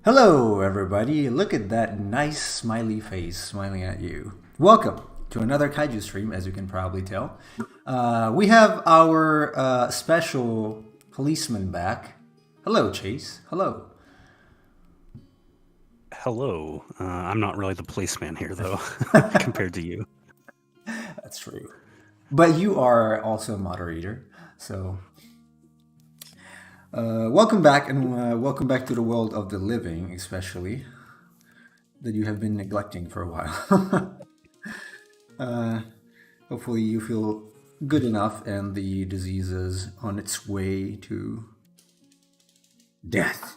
Hello, everybody. Look at that nice smiley face smiling at you. Welcome to another Kaiju stream, as you can probably tell. We have our special policeman back. Hello, Chase. Hello. Hello. I'm not really the policeman here, though, compared to you. That's true. But you are also a moderator, so... Welcome back, and welcome back to the world of the living, especially that you have been neglecting for a while. uh, Hopefully, you feel good enough, and the disease is on its way to death.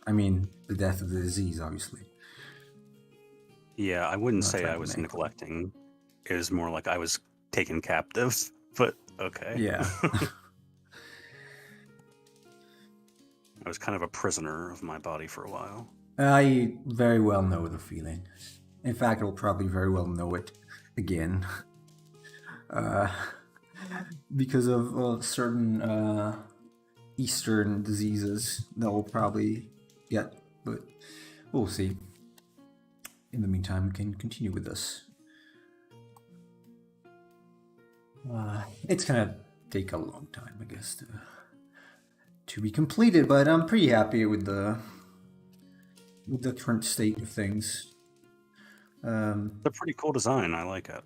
I mean, the death of the disease, obviously. Yeah, I wouldn't Not say trying I to was make. neglecting. It was more like I was taken captive, but okay. Yeah. I was kind of a prisoner of my body for a while. I very well know the feeling. In fact, I'll probably very well know it again. Uh, because of certain Eastern diseases that we'll probably get, but we'll see. In the meantime, we can continue with this. It's gonna take a long time, I guess, to be completed, but I'm pretty happy with the current state of things. It's a pretty cool design. I like it.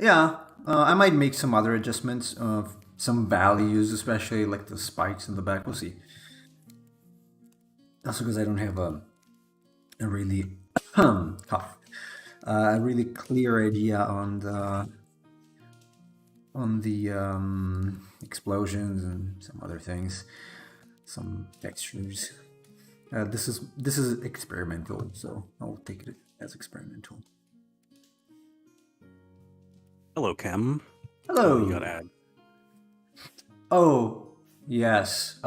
Yeah, I might make some other adjustments of some values, especially like the spikes in the back. We'll see. Also, because I don't have a really cough, a really clear idea on the explosions and some other things, some textures. This is experimental, so I'll take it as experimental. Hello, Kim. Hello. You gotta add. Oh, yes.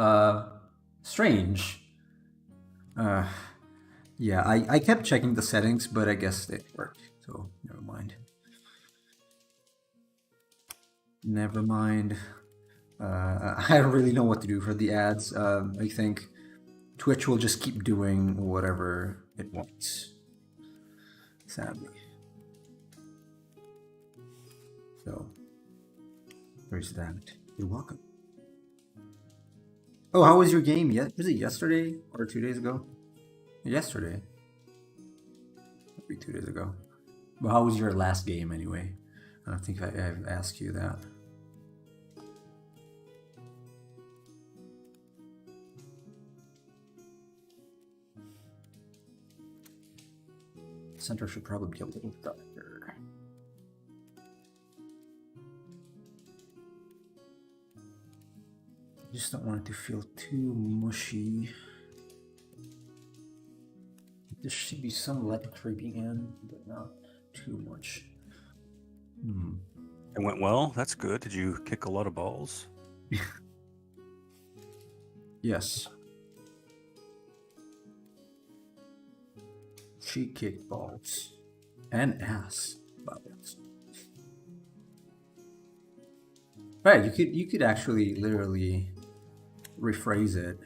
Strange. Yeah, I kept checking the settings, but I guess they worked, so never mind. Never mind. I don't really know what to do for the ads. I think Twitch will just keep doing whatever it wants. Sadly. So, there's that. You're welcome. Oh, how was your game? Was it yesterday or 2 days ago? Yesterday. Maybe 2 days ago. But how was your last game anyway? I don't think I've asked you that. Center should probably be a little darker. I just don't want it to feel too mushy. There should be some light creeping in, but not too much. It went well. That's good. Did you kick a lot of balls? Yes. She kicked balls and ass. Balls. Right, you could actually literally rephrase it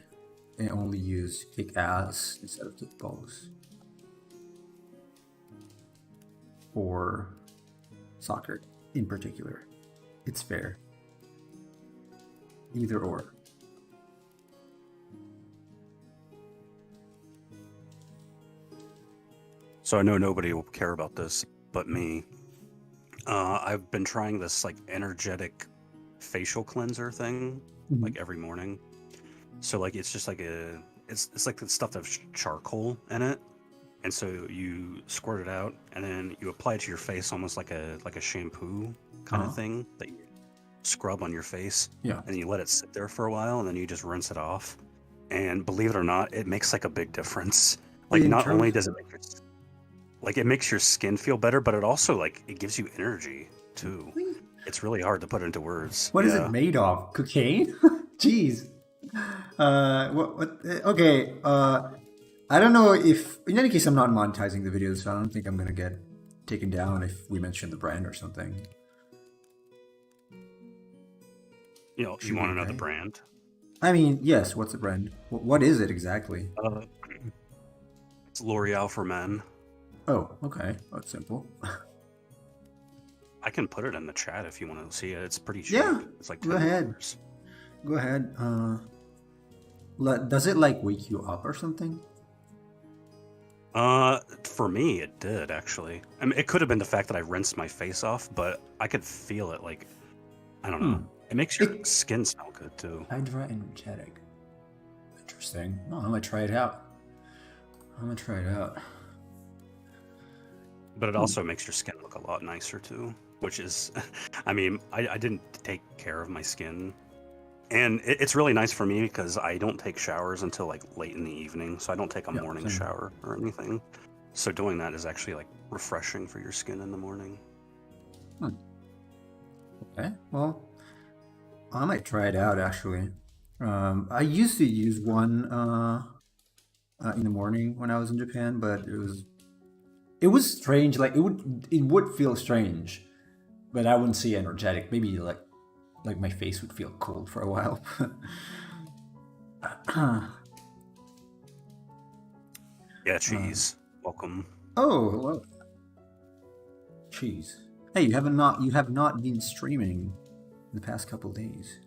and only use kick ass instead of kick balls for soccer in particular. It's fair. Either or. So I know nobody will care about this but me. I've been trying this like energetic facial cleanser thing like every morning. So like it's just like it's like the stuff that has charcoal in it, and so you squirt it out and then you apply it to your face almost like a shampoo kind of thing that you scrub on your face. Yeah. And you let it sit there for a while and then you just rinse it off. And believe it or not, it makes like a big difference. Like not only does it make it makes your skin feel better, but it also like it gives you energy too. It's really hard to put into words. What is it made of? Cocaine? Jeez. What? Okay. I don't know if. In any case, I'm not monetizing the videos, so I don't think I'm gonna get taken down if we mention the brand or something. You know, if you want to know the brand. I mean, yes. What's the brand? What is it exactly? It's L'Oreal for Men. Oh, okay. That's simple. I can put it in the chat if you want to see it. It's pretty cheap. Yeah. It's like $10. Go ahead. Go ahead. Does it like wake you up or something? For me, it did actually. I mean, it could have been the fact that I rinsed my face off, but I could feel it. Like, I don't know. It makes your skin smell good too. Hydra energetic. interesting. Oh, I'm gonna try it out. I'm gonna try it out. But it also makes your skin look a lot nicer too, which is, I mean, I didn't take care of my skin. And it's really nice for me because I don't take showers until like late in the evening. So I don't take a morning same. shower or anything. So doing that is actually like refreshing for your skin in the morning. Okay, well, I might try it out actually. I used to use one in the morning when I was in Japan, but it was strange. Like it would feel strange, but I wouldn't see energetic. Maybe like my face would feel cold for a while. Yeah, cheese. Welcome. Oh, hello. Jeez. Hey, you have not been streaming in the past couple days.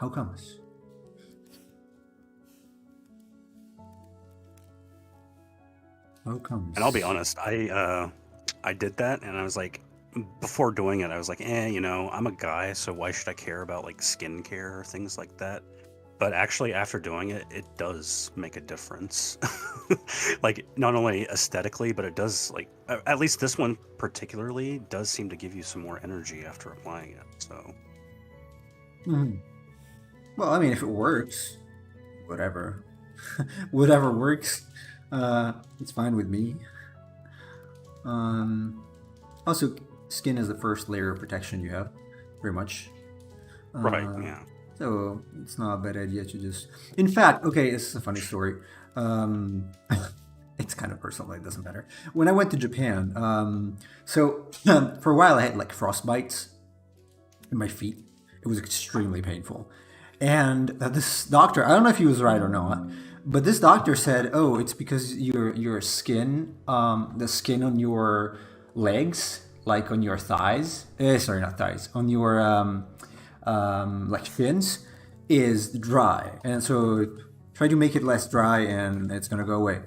How comes? How comes? And I'll be honest, I did that, and I was like, before doing it, I was like, I'm a guy, so why should I care about like skincare or things like that? But actually, after doing it, it does make a difference. Like not only aesthetically, but it does like at least this one particularly does seem to give you some more energy after applying it. So Mhm. Well, I mean, if it works, whatever, whatever works, it's fine with me. Also, skin is the first layer of protection you have, pretty much. right, Uh, yeah. So it's not a bad idea to just. In fact, okay, this is a funny story. Um, it's kind of personal, it doesn't matter. When I went to Japan, so for a while I had like frostbites in my feet. It was extremely painful. And this doctor, I don't know if he was right or not, but this doctor said, "Oh, it's because your skin, the skin on your legs, like on your thighs, sorry, not thighs, on your like fins, is dry, and so try to make it less dry, and it's gonna go away."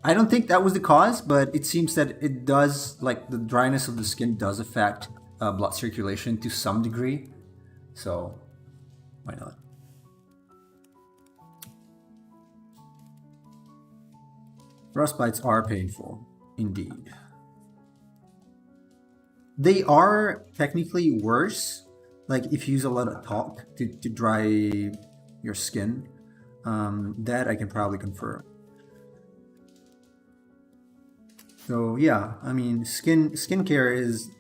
I don't think that was the cause, but it seems that it does, like the dryness of the skin does affect blood circulation to some degree. So why not? Frostbites are painful, indeed. They are technically worse, like if you use a lot of talc to dry your skin. That I can probably confirm. So yeah, I mean, skincare is.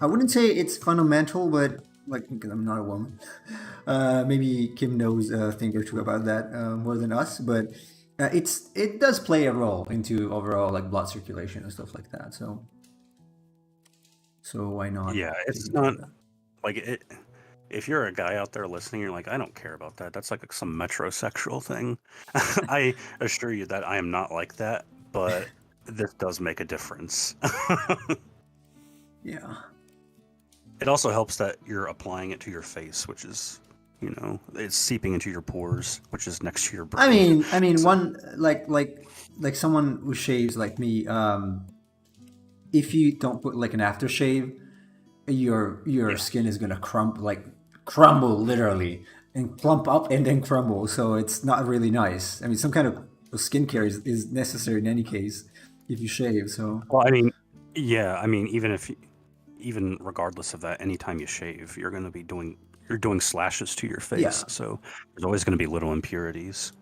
I wouldn't say it's fundamental, but like because I'm not a woman, maybe Kim knows a thing or two about that more than us. But it does play a role into overall like blood circulation and stuff like that. So why not Yeah, take it's care not of that? like it. If you're a guy out there listening, you're like, I don't care about that. That's like some metrosexual thing. I assure you that I am not like that, but this does make a difference. Yeah. It also helps that you're applying it to your face, which is, it's seeping into your pores, which is next to your I brain. mean, I mean, So, one like someone who shaves like me. If you don't put like an aftershave, your yeah. skin is gonna crumble literally and clump up and then crumble. So it's not really nice. I mean, some kind of skincare is necessary in any case if you shave. So Well, I mean, yeah, I mean, even regardless of that, anytime you shave, you're doing slashes to your yeah, face. So there's always going to be little impurities.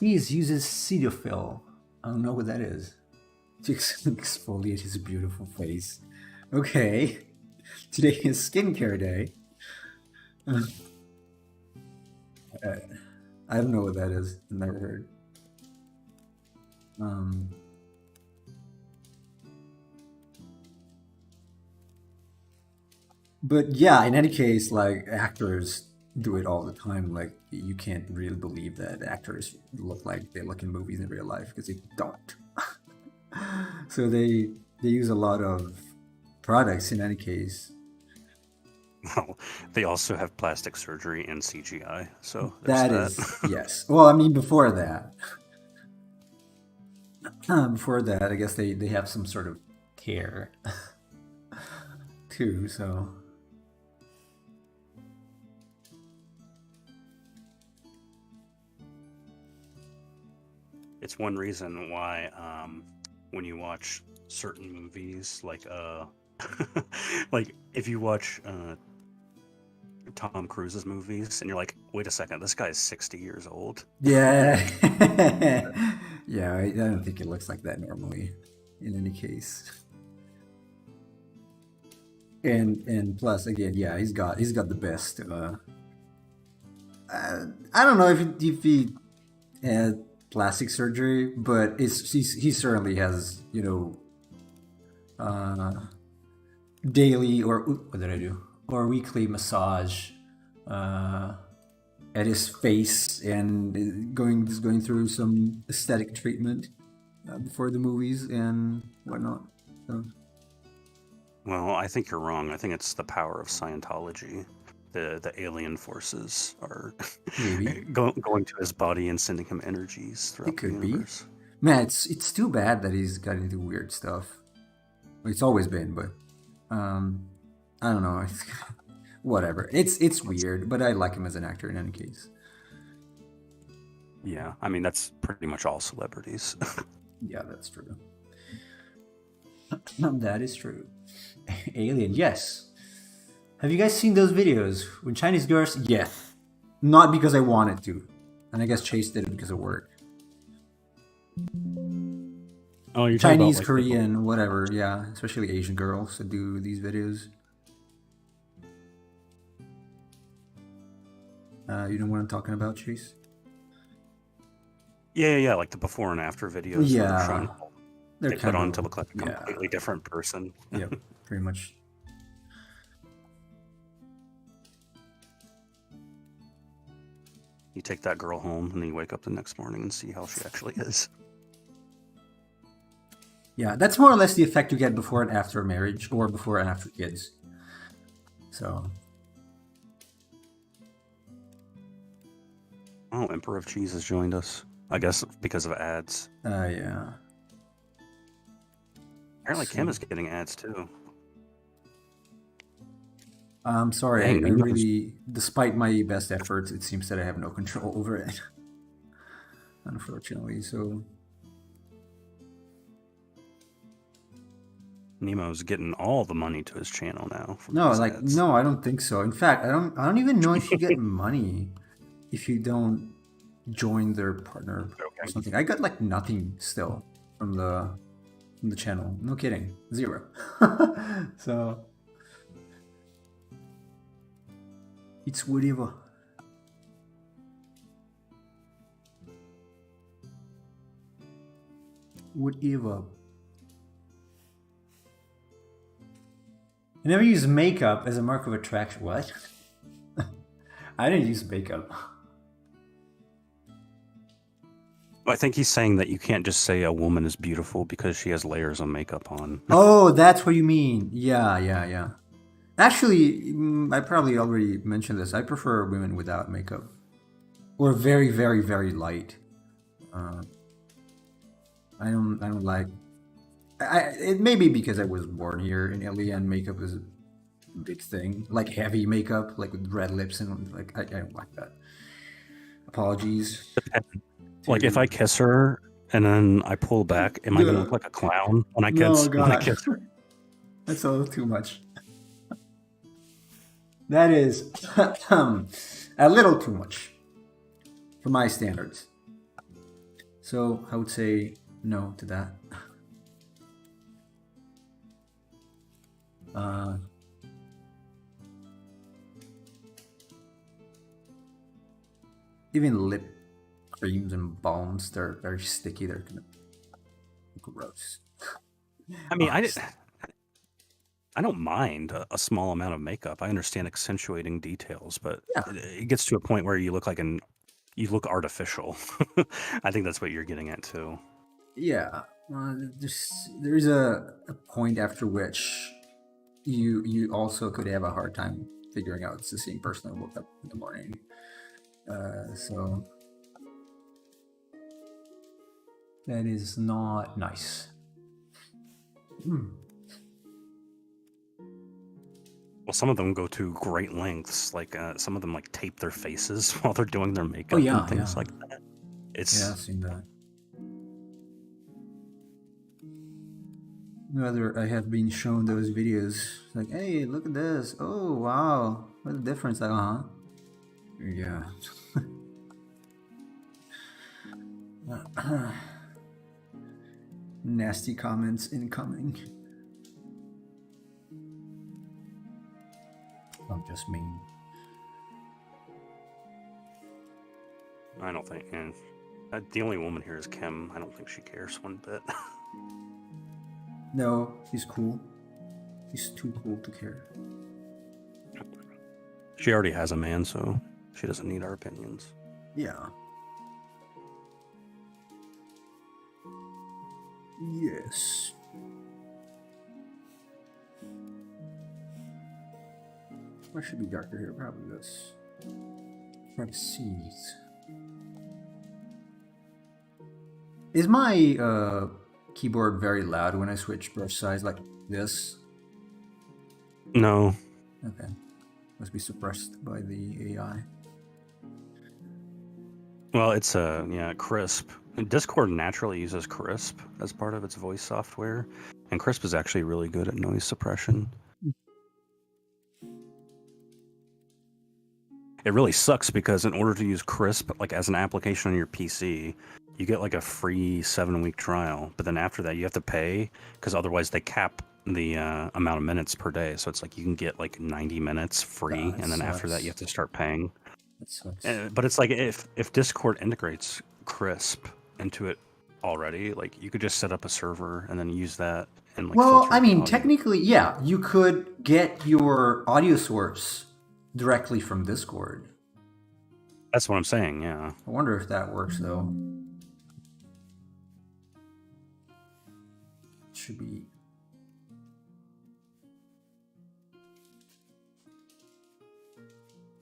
he uses Cetaphil. I don't know what that is. To exfoliate his beautiful face. Okay, today is skincare day. I don't know what that is. Never heard. Um, but yeah, in any case, like actors do it all the time. Like you can't really believe that actors look like they look in movies in real life because they don't. So they use a lot of products in any case. Well, they also have plastic surgery and CGI. So there's That that. is yes. Well, I mean before that, I guess they have some sort of care too. So it's one reason why when you watch certain movies, like like if you watch Tom Cruise's movies, and you're like, wait a second, this guy's 60 years old. Yeah. Yeah, I don't think it looks like that normally in any case. And plus again, yeah, he's got the best I don't know if he had plastic surgery, but he certainly has, daily or what did I do? Or weekly massage at his face, and going through some aesthetic treatment before the movies and whatnot. So. Well, I think you're wrong. I think it's the power of Scientology. The alien forces are going to his body and sending him energies throughout the universe. Man, it's too bad that he's got into weird stuff. It's always been, but I don't know. Whatever. It's weird, but I like him as an actor in any case. Yeah, I mean that's pretty much all celebrities. Yeah, that's true. That is true. Alien, yes. Have you guys seen those videos when Chinese girls? Yes. Not because I wanted to, and I guess Chase did it because of work. Oh, you're Chinese, about, like, Korean, whatever. Yeah, especially Asian girls that do these videos. You know what I'm talking about, Chase? Yeah, like the before and after videos. Yeah, they put on to look like a completely different person. Yep, pretty much. You take that girl home, and then you wake up the next morning and see how she actually is. Yeah, that's more or less the effect you get before and after marriage, or before and after kids. So. Oh, Emperor of Cheese has joined us. I guess because of ads. Yeah. Apparently Kim is getting ads too. I'm sorry, I really, despite my best efforts, it seems that I have no control over it. Unfortunately, so. Nemo's getting all the money to his channel now. No, I don't think so. In fact, I don't even know if you get money if you don't join their partner or something. I got like nothing still from the channel. No kidding, 0. So it's whatever. Whatever. I never use makeup as a mark of attraction. What? I didn't use makeup. I think he's saying that you can't just say a woman is beautiful because she has layers of makeup on. Oh, that's what you mean. Yeah. Actually, I probably already mentioned this. I prefer women without makeup, or very, very, very light. I don't like. It may be because I was born here in Italy and makeup is a big thing, like heavy makeup, like with red lips, and like I don't like that. Apologies. Like if I kiss her and then I pull back, am I gonna look like a clown when I kiss her? That's a little too much. That is a little too much for my standards. So I would say no to that. Even lip creams and balms, they're very sticky. They're kind of gross. I mean, I don't mind a small amount of makeup. I understand accentuating details, but it gets to a point where you look like you look artificial. I think that's what you're getting at too. Yeah, there's a point after which you also could have a hard time figuring out it's the same person who woke up in the morning. So that is not nice. Well, some of them go to great lengths. Like some of them like tape their faces while they're doing their makeup and things like that. I've seen that. whether I have been shown those videos. Like, hey, look at this. Oh, wow. What a difference. Like, uh-huh. Yeah. Nasty comments incoming. I'm just mean. I don't think. And the only woman here is Kim. I don't think she cares one bit. No, he's cool. He's too cool to care. She already has a man, so she doesn't need our opinions. Yeah. Yes. Where should be darker here? Probably this. Try to see. Is my keyboard very loud when I switch brush size like this? No. Okay. Must be suppressed by the AI. Well, it's crisp. Discord naturally uses crisp as part of its voice software, and crisp is actually really good at noise suppression. It really sucks because in order to use crisp like as an application on your PC, you get like a free 7-week trial, but then after that you have to pay because otherwise they cap the amount of minutes per day. So it's like you can get like 90 minutes free, and then after that you have to start paying. That sucks. But it's like if Discord integrates crisp into it already, like you could just set up a server and then use that and like. Well, filter I mean, audio. technically, yeah, you could get your audio source directly from Discord. That's what I'm saying. Yeah. I wonder if that works though. It should be.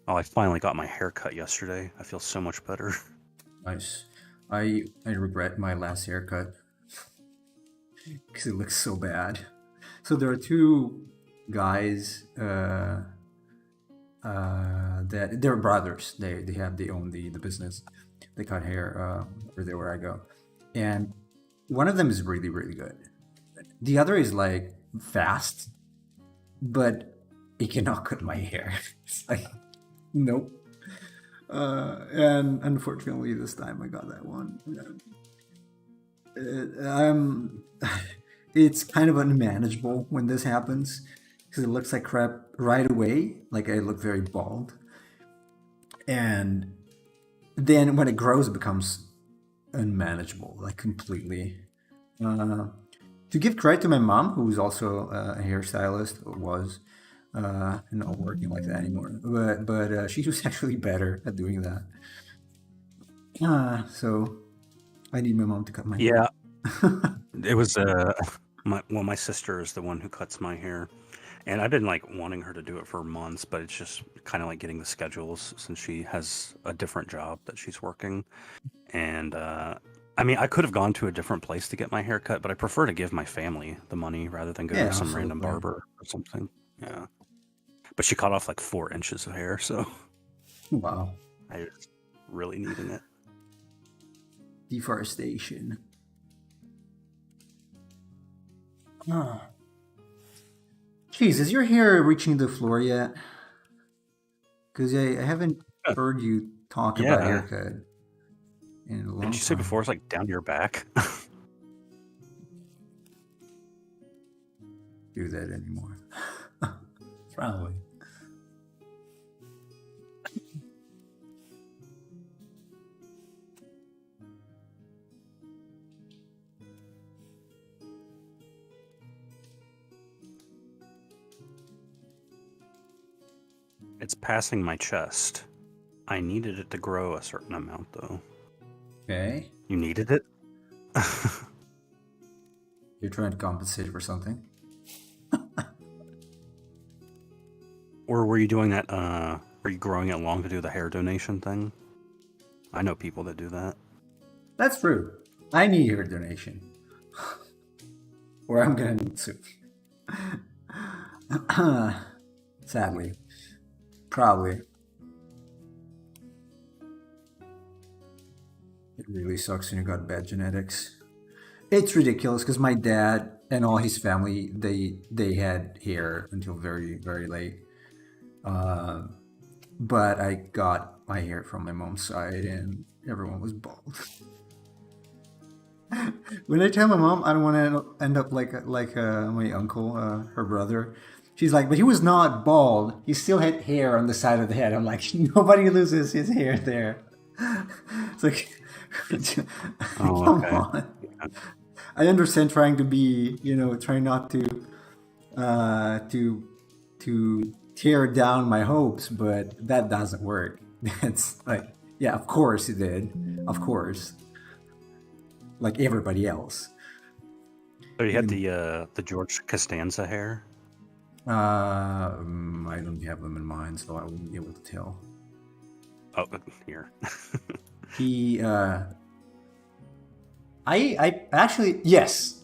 Oh, I finally got my hair cut yesterday. I feel so much better. Nice. I regret my last haircut because it looks so bad. So there are two guys that they're brothers. They own the business. They cut hair where I go, and one of them is really really good. The other is like fast, but he cannot cut my hair. It's like nope. And unfortunately, this time I got that one. It's kind of unmanageable when this happens because it looks like crap right away. Like I look very bald, and then when it grows, it becomes unmanageable, like completely. To give credit to my mom, who's also a hairstylist, or was. Not working like that anymore. But she was actually better at doing that. So I need my mom to cut my hair. Yeah. It was my sister is the one who cuts my hair, and I've been like wanting her to do it for months, but it's just kind of like getting the schedules since she has a different job that she's working. And I mean, I could have gone to a different place to get my hair cut, but I prefer to give my family the money rather than go to some random barber or something. Yeah. But she cut off like 4 inches of hair, so wow, I was really needing it. Deforestation. Jeez, is your hair reaching the floor yet? Because I haven't heard you talk about haircut in a long time. Did you say before it's like down to your back? Do that anymore? Probably. It's passing my chest. I needed it to grow a certain amount, though. Okay. You needed it? You're trying to compensate for something? Or were you doing that, were you growing it long to do the hair donation thing? I know people that do that. That's true. I need your donation. Or I'm gonna need to. Sadly. Probably. It really sucks when you got bad genetics. It's ridiculous because my dad and all his family they had hair until very very late. Uh, but I got my hair from my mom's side, and everyone was bald. When I tell my mom I don't want to end up like my uncle, her brother, she's like, but he was not bald. He still had hair on the side of the head. I'm like, nobody loses his hair there. It's like, Oh, come okay. on. I understand trying to be, trying not to tear down my hopes, but that doesn't work. It's like, yeah, of course it did, of course, like everybody else. So you had the George Costanza hair. I don't have them in mind, so I wouldn't be able to tell. Oh, here. He, I actually, yes.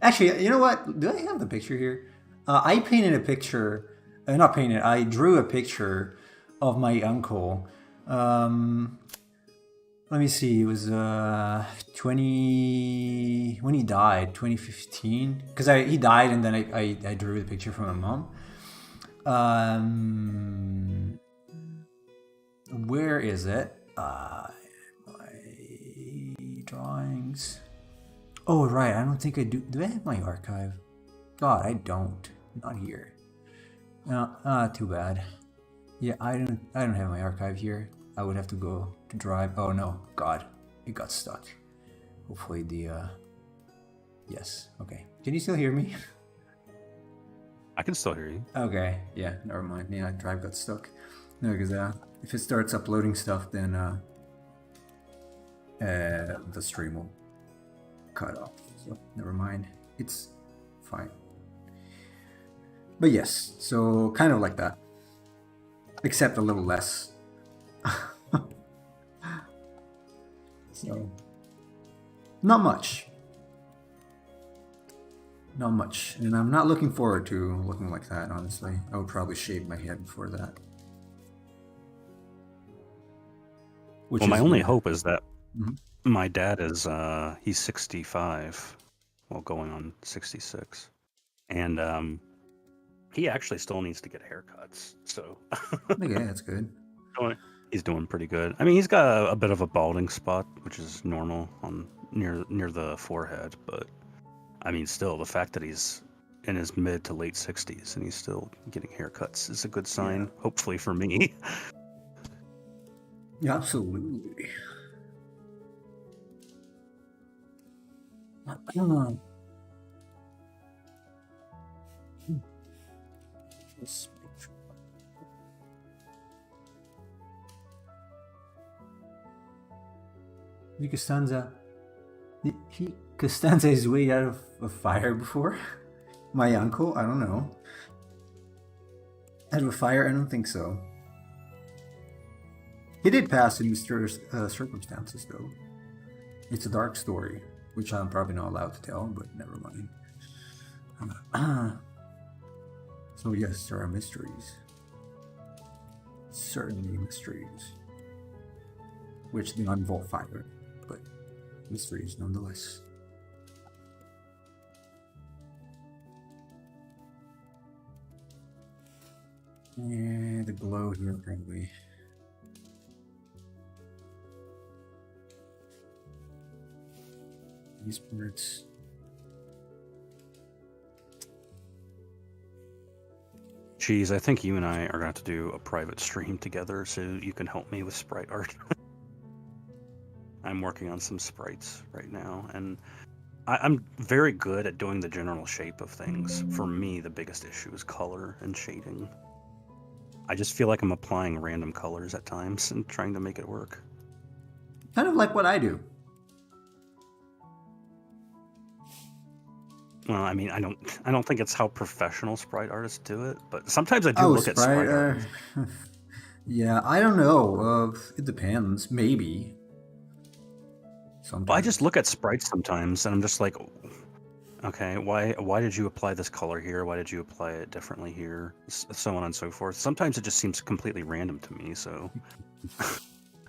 Actually, you know what? Do I have the picture here? I painted a picture, not painted, I drew a picture of my uncle. Let me see, it was 20, when he died, 2015. Because he died and then I drew the picture for my mom. Where is it? My drawings. Oh, right. I don't think I do. Do I have my archive? God, I don't. Not here. No, too bad. Yeah, I don't have my archive here. I would have to go to Drive. Oh no, God, it got stuck. Hopefully the yes. Okay. Can you still hear me? I can still hear you. Okay. Yeah. Never mind. Yeah, Drive got stuck. No, because if it starts uploading stuff, then the stream will cut off. So never mind. It's fine. But yes, so kind of like that, except a little less. So not much. Not much. And I'm not looking forward to looking like that, honestly. I would probably shave my head before that. Which Well, my is only weird. hope is that Mhm. my dad is he's 65, well, going on 66, and he actually still needs to get haircuts. So Okay, that's good. he's doing pretty good. I mean, he's got a bit of a balding spot, which is normal on near the forehead, but I mean, still the fact that he's in his mid to late 60s and he's still getting haircuts is a good sign. Yeah. Hopefully for me. Yeah, absolutely. Costanza, Costanza is way out of a fire before. My uncle, I don't know. Out of a fire, I don't think so. He did pass in mysterious circumstances, though. It's a dark story, which I'm probably not allowed to tell, but never mind. So yes, there are mysteries. Certainly mysteries. Which do not involve fire, but mysteries nonetheless. Yeah, the glow here probably. These parts. Geez, I think you and I are going to have to do a private stream together so you can help me with sprite art. I'm working on some sprites right now, and I'm very good at doing the general shape of things. For me, the biggest issue is color and shading. I just feel like I'm applying random colors at times and trying to make it work. Kind of like what I do. Well, I mean, I don't think it's how professional sprite artists do it, but sometimes I do look at sprite art. Yeah, I don't know. It depends. Maybe. Sometimes. Well, I just look at sprites sometimes, and I'm just like, okay, why did you apply this color here? Why did you apply it differently here? So on and so forth. Sometimes it just seems completely random to me, so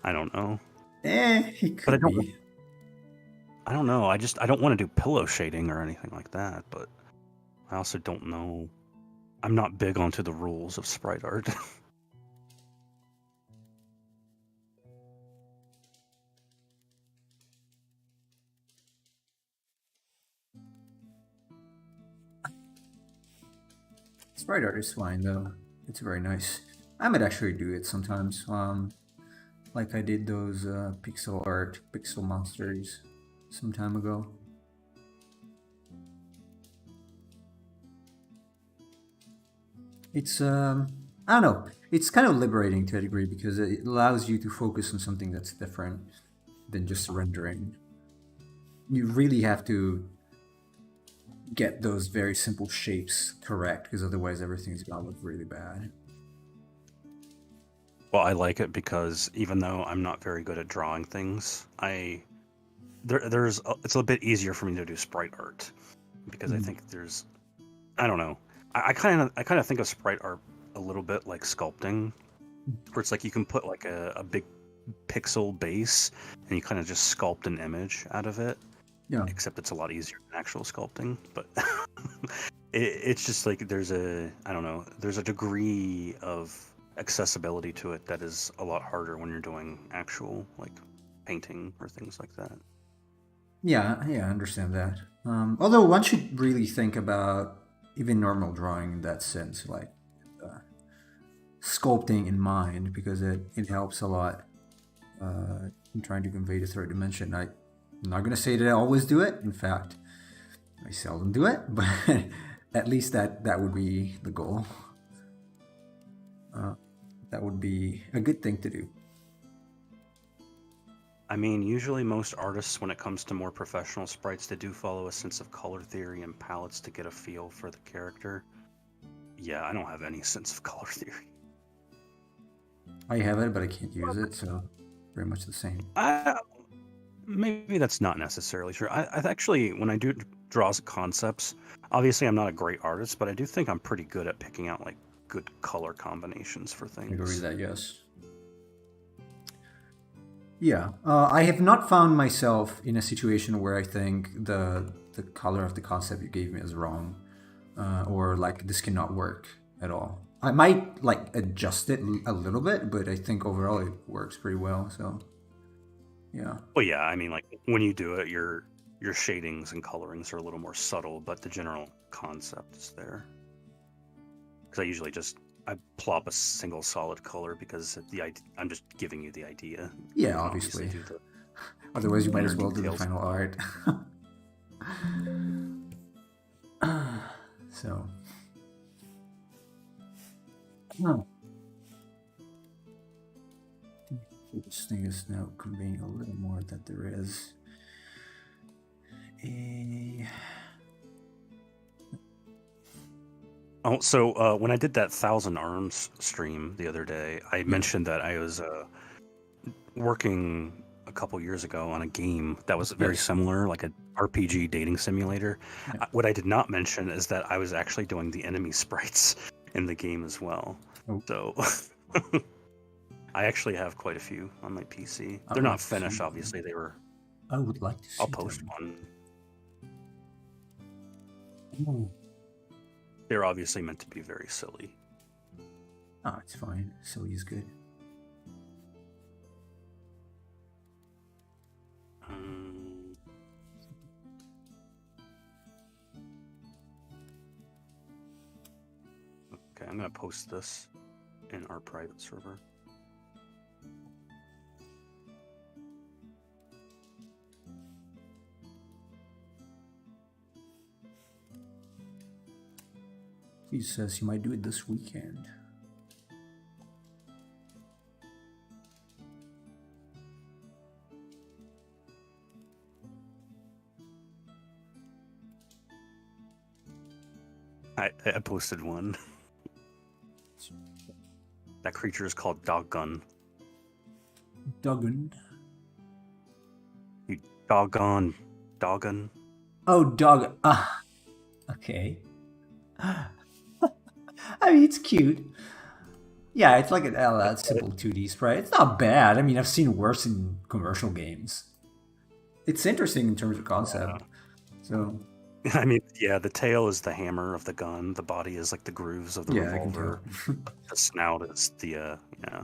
I don't know. It could But I don't. be. I don't know. I don't want to do pillow shading or anything like that, but I also don't know. I'm not big onto the rules of sprite art. Sprite art is fine though. It's very nice. I might actually do it sometimes. Like I did those pixel art, pixel monsters some time ago. It's I don't know. It's kind of liberating to a degree because it allows you to focus on something that's different than just rendering. You really have to get those very simple shapes correct because otherwise everything's gonna look really bad. Well, I like it because even though I'm not very good at drawing things, it's a bit easier for me to do sprite art because I think I don't know. I kind of think of sprite art a little bit like sculpting, where it's like you can put like a big pixel base and you kind of just sculpt an image out of it. Yeah. Except it's a lot easier than actual sculpting, but it's just like there's a degree of accessibility to it that is a lot harder when you're doing actual like painting or things like that. Yeah, I understand that. Although one should really think about even normal drawing in that sense, like uh, sculpting in mind, because it helps a lot in trying to convey the third dimension. I'm not going to say that I always do it. In fact, I seldom do it, but at least that would be the goal. That would be a good thing to do. I mean, usually most artists, when it comes to more professional sprites, they do follow a sense of color theory and palettes to get a feel for the character. Yeah, I don't have any sense of color theory. I have it, but I can't use it, so very much the same. Maybe that's not necessarily true. I actually, when I do draw concepts, obviously I'm not a great artist, but I do think I'm pretty good at picking out like good color combinations for things. I agree with that, yes. Yeah, I have not found myself in a situation where I think the color of the concept you gave me is wrong, or like this cannot work at all. I might like adjust it a little bit, but I think overall it works pretty well. So, yeah. Well, yeah, I mean, like when you do it, your shadings and colorings are a little more subtle, but the general concept is there. Because I usually I plop a single solid color because I'm just giving you the idea. Yeah, obviously. Otherwise, you might as well do the final art. So. Oh. This thing is now conveying a little more that there is a. Oh, so when I did that 1,000 Arms stream the other day, I mentioned that I was working a couple years ago on a game that was very similar, like an RPG dating simulator. Yeah. What I did not mention is that I was actually doing the enemy sprites in the game as well. Oh. So I actually have quite a few on my PC. They're not finished, obviously. They were. I would like to see I'll post one. Oh. They're obviously meant to be very silly. Oh, it's fine. Silly is good. Okay, I'm going to post this in our private server. He says he might do it this weekend. I posted one. That creature is called Doggun. Doggun? You doggone. Doggun. Oh, dog. Okay. I mean, it's cute. Yeah, it's like that simple 2D sprite. It's not bad. I mean, I've seen worse in commercial games. it's interesting in terms of concept. So I mean, yeah, the tail is the hammer of the gun. The body is like the grooves of the yeah, I can tell. revolver. The snout is the yeah.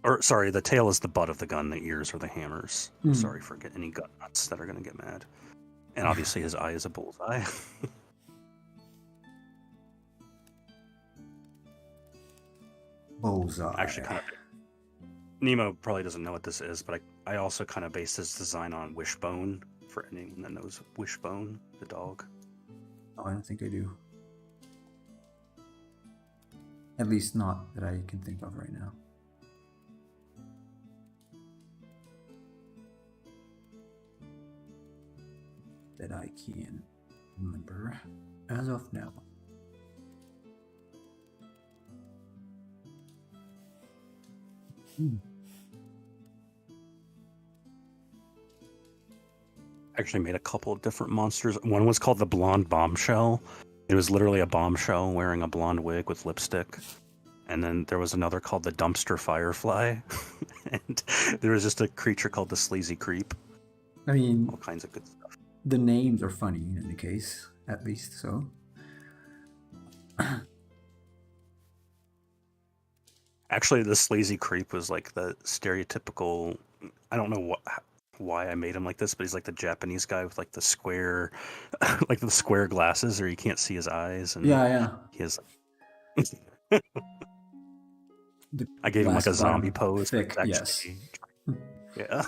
Or sorry, the tail is the butt of the gun. The ears are the hammers. Sorry for any gun nuts that are gonna get mad. And obviously, his eye is a bullseye. Bullseye. Actually, kind of. Nemo probably doesn't know what this is, but I also kind of based this design on Wishbone. For anyone that knows Wishbone, the dog. Oh, I don't think I do. At least not that I can think of right now. That I can remember as of now. Actually made a couple of different monsters. One was called the Blonde Bombshell. It was literally a bombshell wearing a blonde wig with lipstick. And then there was another called the Dumpster Firefly. And there was just a creature called the Sleazy Creep. I mean, all kinds of good stuff. The names are funny in any case, at least so. Actually, the Sleazy Creep was like the stereotypical. I don't know why I made him like this, but he's like the Japanese guy with like the square, like the square glasses, or you can't see his eyes. And yeah. He has. I gave him like a zombie pose. Thick, yes. Yeah.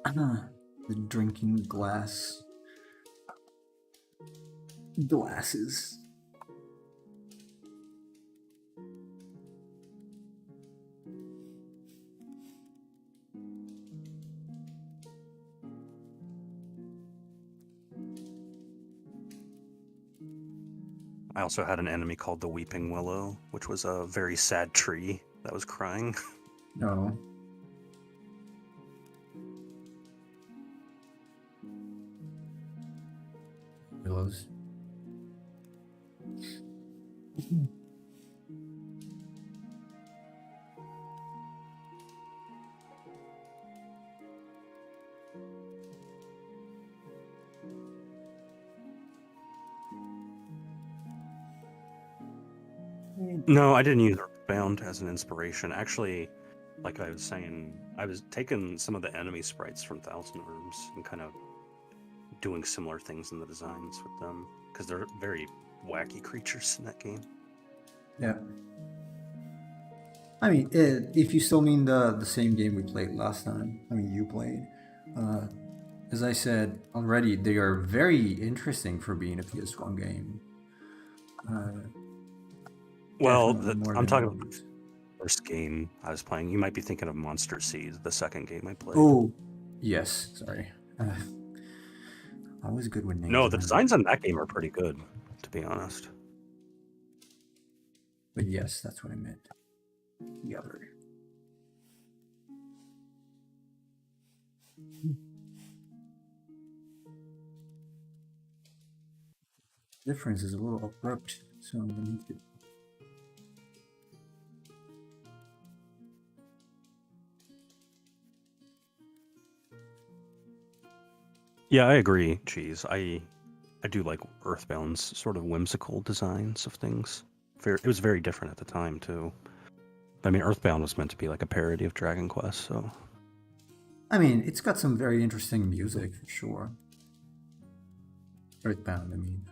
The drinking glasses. I also had an enemy called the Weeping Willow, which was a very sad tree that was crying. No. Willows. No, I didn't use Earthbound as an inspiration. Actually, like I was saying, I was taking some of the enemy sprites from Thousand Arms and kind of doing similar things in the designs with them, because they're very wacky creatures in that game. Yeah. I mean, if you still mean the same game we played last time, I mean, you played, as I said already, they are very interesting for being a PS1 game. Well, I'm talking about the first game I was playing. You might be thinking of Monster Seed, the second game I played. Oh, yes. Sorry. Always good with names. No, the designs on that game are pretty good, to be honest. But yes, that's what I meant. The other. Difference is a little abrupt, so I'm gonna need to. Yeah, I agree, Cheese. I do like Earthbound's sort of whimsical designs of things. It was very different at the time, too. I mean, Earthbound was meant to be like a parody of Dragon Quest, so... I mean, it's got some very interesting music, for sure. Earthbound, I mean.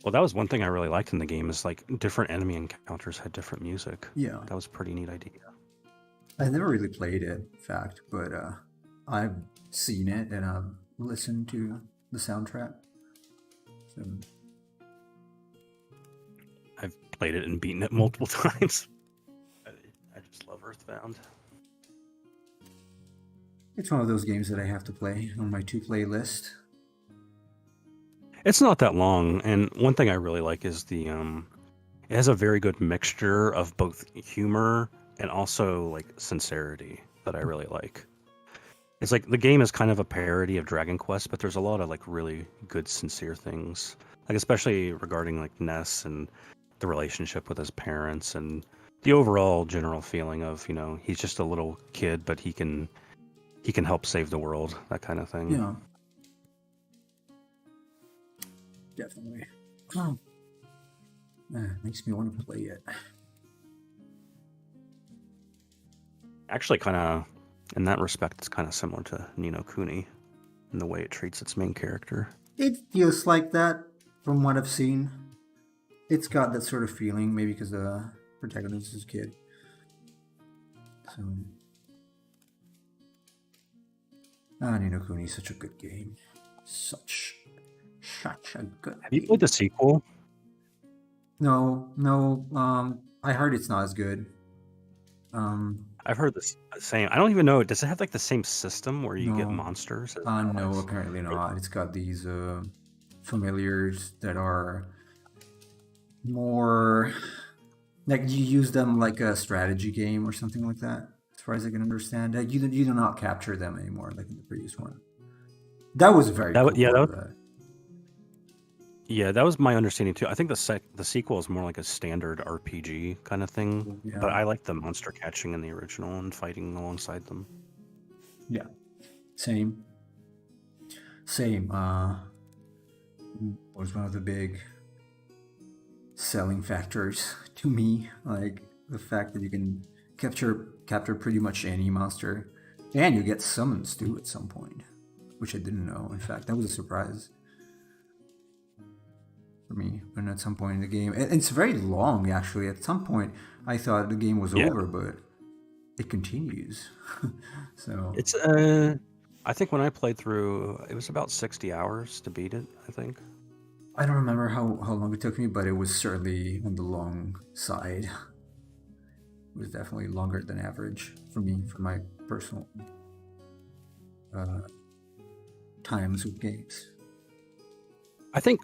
Well, that was one thing I really liked in the game, is like different enemy encounters had different music. Yeah. That was a pretty neat idea. I never really played it, in fact, but I've seen it and I've listened to the soundtrack. So... I've played it and beaten it multiple times. I just love Earthbound. It's one of those games that I have to play on my to-play list. It's not that long, and one thing I really like is it has a very good mixture of both humor and also like sincerity that I really like. It's like the game is kind of a parody of Dragon Quest, but there's a lot of like really good sincere things, like especially regarding like Ness and the relationship with his parents and the overall general feeling of, he's just a little kid, but he can help save the world, that kind of thing. Yeah. Definitely. Oh. Makes me want to play it. Actually, kind of, in that respect, it's kind of similar to Ni no Kuni in the way it treats its main character. It feels like that from what I've seen. It's got that sort of feeling, maybe because the protagonist is a kid. So, Ni no Kuni is such a good game. Such a good Have you played the sequel? No. I heard it's not as good. I've heard the same. I don't even know. Does it have like the same system where you get monsters? No, apparently not. It's got these familiars that are more like you use them like a strategy game or something like that. As far as I can understand, you do not capture them anymore like in the previous one. That was very cool. Yeah, that was my understanding too. I think the sequel is more like a standard RPG kind of thing, but I like the monster catching in the original and fighting alongside them. Yeah, same. Was one of the big selling factors to me, like the fact that you can capture pretty much any monster, and you get summons too at some point, which I didn't know. In fact, that was a surprise for me. And at some point in the game, it's very long actually. At some point, I thought the game was over, but it continues. So it's I think when I played through, it was about 60 hours to beat it. I think. I don't remember how long it took me, but it was certainly on the long side. It was definitely longer than average for me, for my personal times with games. I think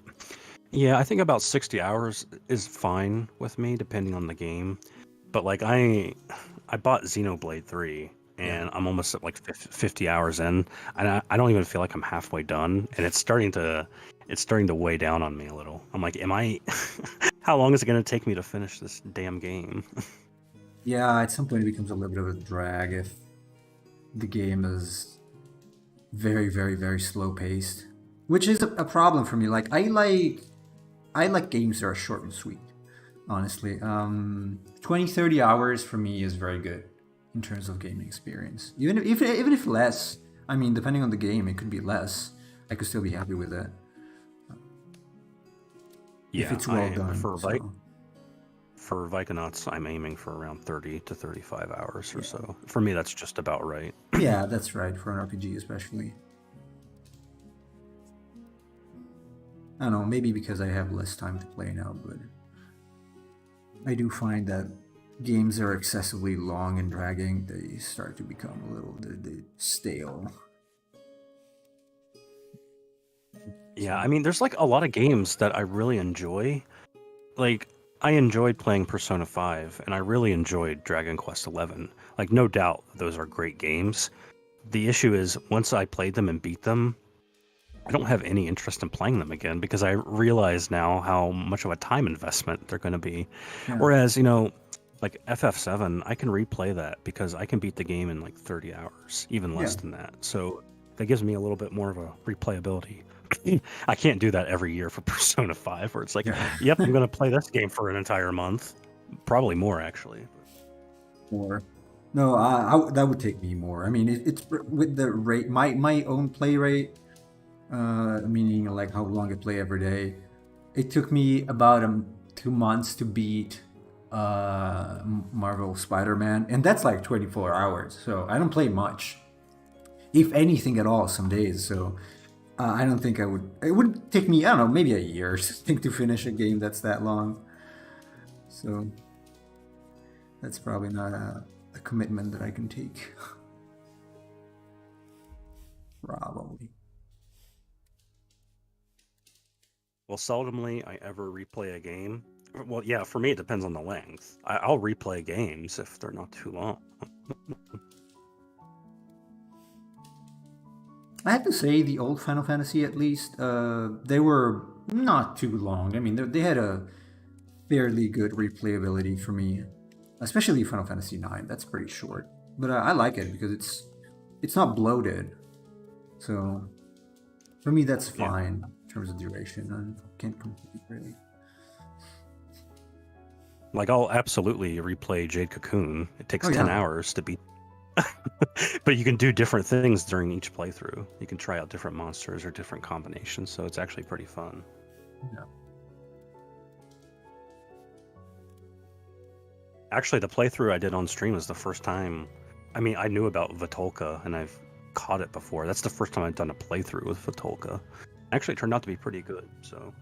about 60 hours is fine with me, depending on the game. But like I bought Xenoblade 3, and I'm almost at like 50 hours in, and I don't even feel like I'm halfway done, and it's starting to weigh down on me a little. I'm like, how long is it going to take me to finish this damn game? Yeah, at some point it becomes a little bit of a drag if the game is very, very, very slow paced, which is a problem for me. Like I like games that are short and sweet. Honestly, 20-30 hours for me is very good in terms of gaming experience. Even if less, I mean, depending on the game, it could be less. I could still be happy with that. Yeah, if it's well done. For Vicunauts, I'm aiming for around 30 to 35 hours or so. For me, that's just about right. Yeah, that's right, for an RPG especially. I don't know, maybe because I have less time to play now, but I do find that games that are excessively long and dragging, they start to become a little stale. Yeah, I mean, there's like a lot of games that I really enjoy. Like, I enjoyed playing Persona 5, and I really enjoyed Dragon Quest 11. Like, no doubt, those are great games. The issue is, once I played them and beat them, I don't have any interest in playing them again, because I realize now how much of a time investment they're going to be. Yeah. Whereas, like FF7, I can replay that because I can beat the game in like 30 hours, even less than that. So that gives me a little bit more of a replayability. I can't do that every year for Persona 5, where it's like, yep, I'm going to play this game for an entire month. Probably more, actually. More. No, that would take me more. I mean, it's with the rate, my own play rate, meaning like how long I play every day. It took me about 2 months to beat Marvel Spider-Man, and that's like 24 hours. So I don't play much, if anything at all, some days. So I don't think I would. It would take me, I don't know, maybe a year I think to finish a game that's that long. So that's probably not a commitment that I can take. Probably. Well, seldomly I ever replay a game. Well, yeah, for me it depends on the length. I'll replay games if they're not too long. I have to say, the old Final Fantasy, at least, they were not too long. I mean, they had a fairly good replayability for me, especially Final Fantasy IX. That's pretty short, but I like it because it's not bloated. So for me, that's Yeah. fine in terms of duration. I can't compete really. Like I'll absolutely replay Jade Cocoon. It takes Oh 10 yeah, hours to beat. But you can do different things during each playthrough. You can try out different monsters or different combinations, so it's actually pretty fun. yeah. Actually, the playthrough I did on stream was the first time. I mean, I knew about Vitolka and I've caught it before. That's the first time I've done a playthrough with Vitolka. Actually, it turned out to be pretty good. So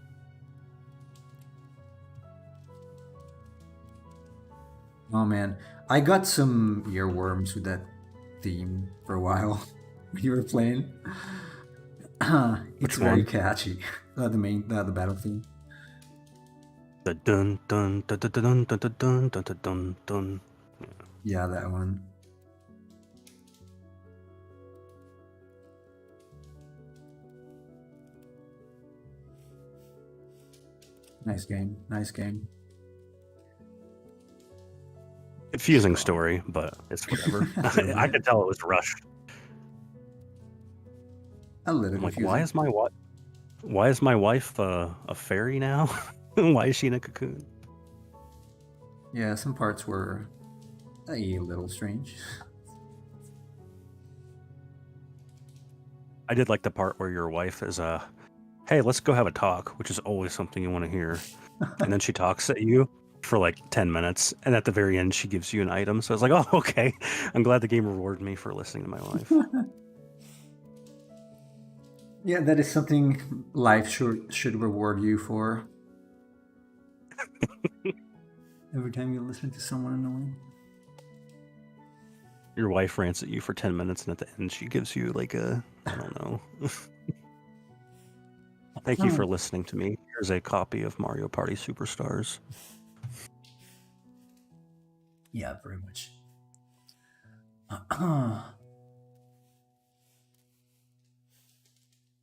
Oh man, I got some earworms with that theme for a while when you were playing. It's which very one? catchy. The battle theme. The dun dun dun dun dun dun dun dun dun dun dun. Yeah, that one. Nice game. Nice game. Confusing story, but it's whatever. A little I bit. could tell it was rushed. A little I'm like, why confusing. is my what? Why is my wife a fairy now? Why is she in a cocoon? Yeah, some parts were a little strange. I did like the part where your wife is hey, let's go have a talk, which is always something you want to hear. And then she talks at you for like 10 minutes, and at the very end she gives you an item. So I was like, oh, okay. I'm glad the game rewarded me for listening to my wife. Yeah, that is something life should reward you for. Every time you listen to someone annoying. Your wife rants at you for 10 minutes, and at the end she gives you like a, I don't know. Thank you for listening to me. Here's a copy of Mario Party Superstars. Yeah, very much.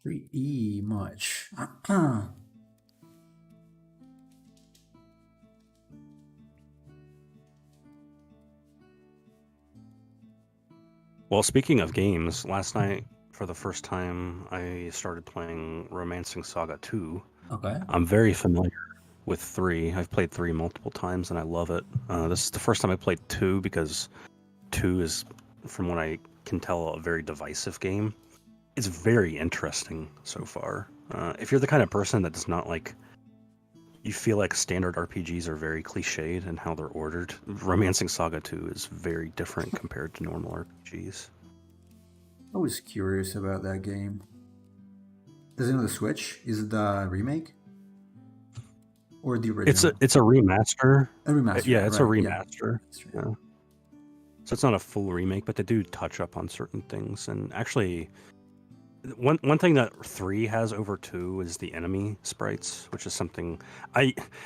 Pretty much. Well, speaking of games, last night for the first time I started playing Romancing Saga 2. Okay. I'm very familiar with 3. I've played 3 multiple times and I love it. This is the first time I played 2 because 2 is, from what I can tell, a very divisive game. It's very interesting so far. If you're the kind of person that does not like, you feel like standard RPGs are very cliched in how they're ordered, Romancing Saga 2 is very different compared to normal RPGs. I was curious about that game. Is it on the Switch? Is it the remake? Or the original? It's a remaster. A remaster. Yeah, it's right. a remaster. That's right. Yeah. So it's not a full remake, but they do touch up on certain things. And actually, one thing that 3 has over 2 is the enemy sprites, which is something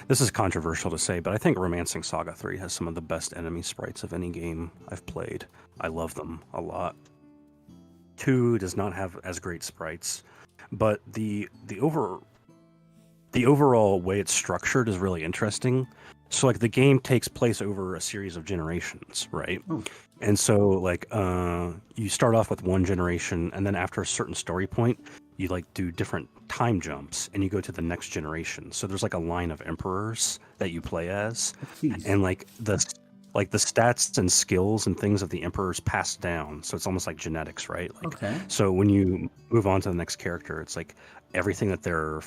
this is controversial to say, but I think Romancing Saga 3 has some of the best enemy sprites of any game I've played. I love them a lot. 2 does not have as great sprites, but the overall way it's structured is really interesting. So like the game takes place over a series of generations, right? Oh. And so like you start off with one generation, and then after a certain story point, you like do different time jumps and you go to the next generation. So there's like a line of emperors that you play as. Jeez. And like the stats and skills and things of the emperors pass down. So it's almost like genetics, right? Like, Okay. so when you move on to the next character, it's like everything that their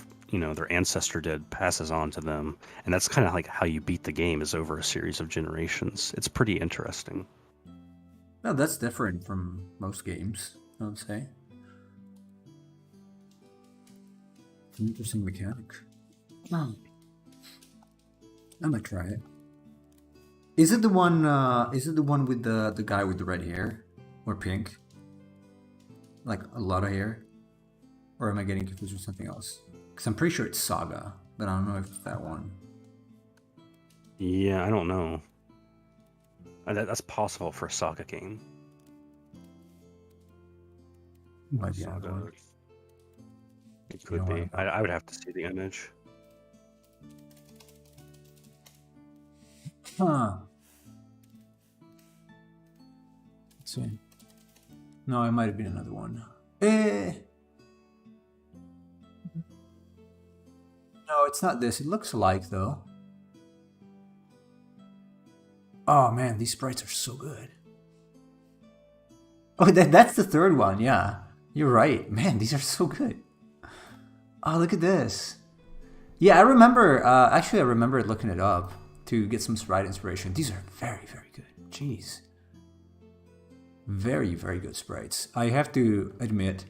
ancestor did passes on to them. And that's kind of like how you beat the game, is over a series of generations. It's pretty interesting. No, that's different from most games, I would say. It's an interesting mechanic. Oh. I might try it. Is it the one? Is it the one with the guy with the red hair, or pink? Like a lot of hair, or am I getting confused with something else? Because I'm pretty sure it's Saga, but I don't know if it's that one. Yeah, I don't know. That's possible for a Saga game. Might be another one. It could be. I would have to see the image. Huh. Let's see. No, it might have been another one. No, it's not this. It looks alike, though. Oh, man, these sprites are so good. Oh, that's the third one, yeah. You're right. Man, these are so good. Oh, look at this. Yeah, I remember, actually I remember looking it up to get some sprite inspiration. These are very, very good. Jeez. Very, very good sprites. I have to admit,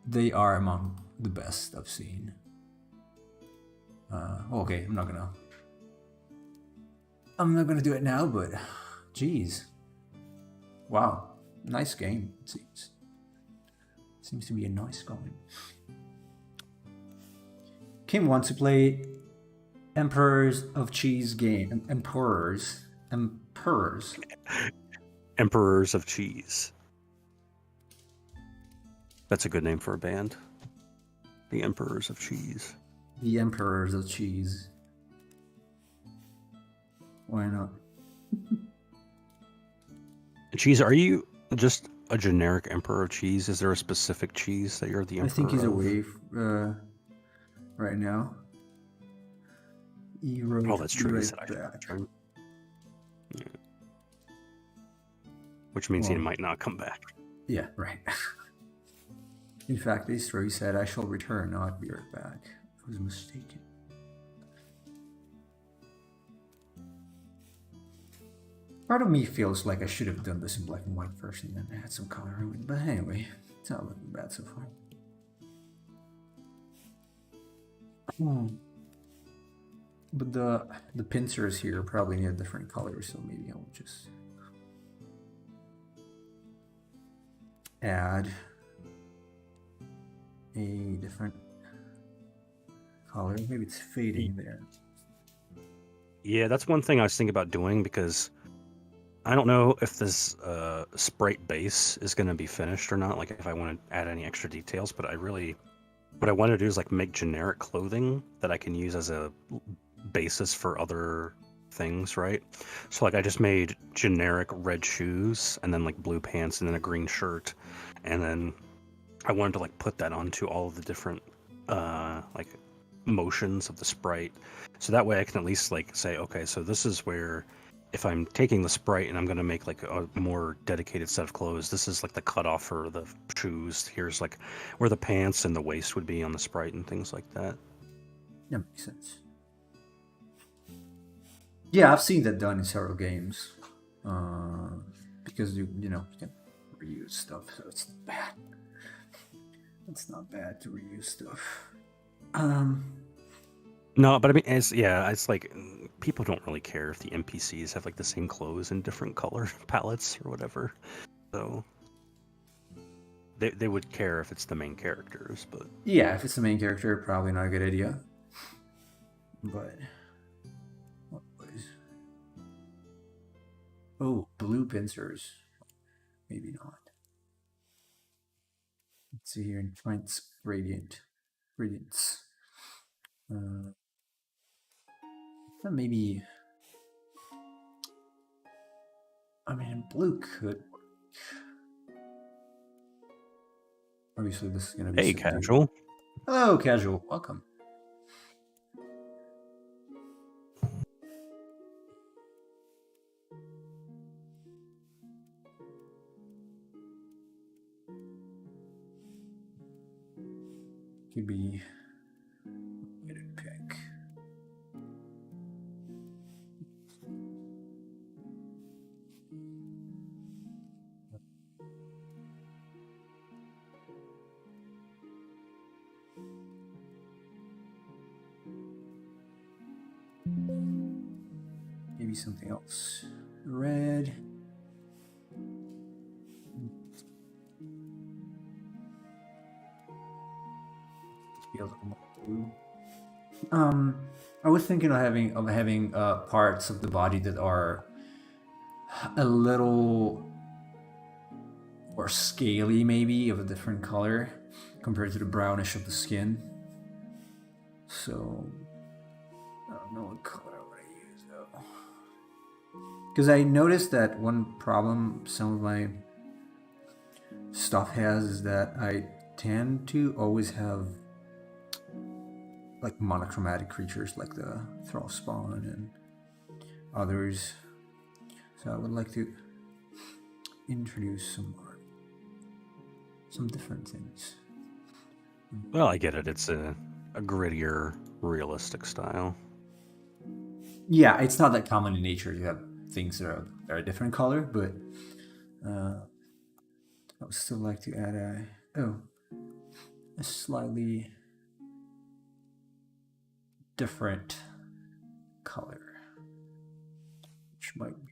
they are among the best I've seen. Okay, I'm not gonna do it now, but geez. Wow, nice game, it seems. Seems to be a nice game. Kim wants to play Emperors of Cheese game. Emperors. Emperors of Cheese. That's a good name for a band. The Emperors of Cheese. The Emperors of Cheese. Why not? Cheese, are you just a generic Emperor of Cheese? Is there a specific cheese that you're the Emperor of? I think he's away right now. Oh, that's true. Right, He said I should return. Yeah. Which means he might not come back. Yeah, right. In fact, this story said, I shall return, not be right back. I was mistaken. Part of me feels like I should have done this in black and white first and then add some color in it. But anyway, it's not looking bad so far. But the pincers here probably need a different color, so maybe I'll just add a different color. Maybe it's fading there. Yeah, that's one thing I was thinking about doing, because I don't know if this sprite base is going to be finished or not, like if I want to add any extra details, but what I want to do is like make generic clothing that I can use as a basis for other things, right? So like I just made generic red shoes and then like blue pants and then a green shirt, and then I wanted to like put that onto all of the different like motions of the sprite, so that way I can at least like say, okay, so this is where if I'm taking the sprite and I'm going to make like a more dedicated set of clothes, this is like the cutoff for the shoes. Here's like where the pants and the waist would be on the sprite and things like that. That makes sense. Yeah, I've seen that done in several games. Because you can reuse stuff, so it's not bad. It's not bad to reuse stuff. No, but I mean, it's like people don't really care if the NPCs have like the same clothes in different color palettes or whatever. So they would care if it's the main characters, but yeah, if it's the main character, probably not a good idea. But what was? Oh, blue pincers. Maybe not. Let's see here in Trent's radiance. Maybe. I mean, blue could work. Obviously, this is going to be. Hey, Casual. Hello, Casual. Welcome. Could be. Get a pick. Maybe something else. Red. Be a little more blue. I was thinking of having parts of the body that are a little more scaly, maybe of a different color compared to the brownish of the skin. So I don't know what color I want to use. Because I noticed that one problem some of my stuff has is that I tend to always have like monochromatic creatures like the Thrall Spawn and others. So I would like to introduce some different things. Well, I get it. It's a grittier, realistic style. Yeah, it's not that common in nature to have things that are a different color, but I would still like to add a slightly different color, which might be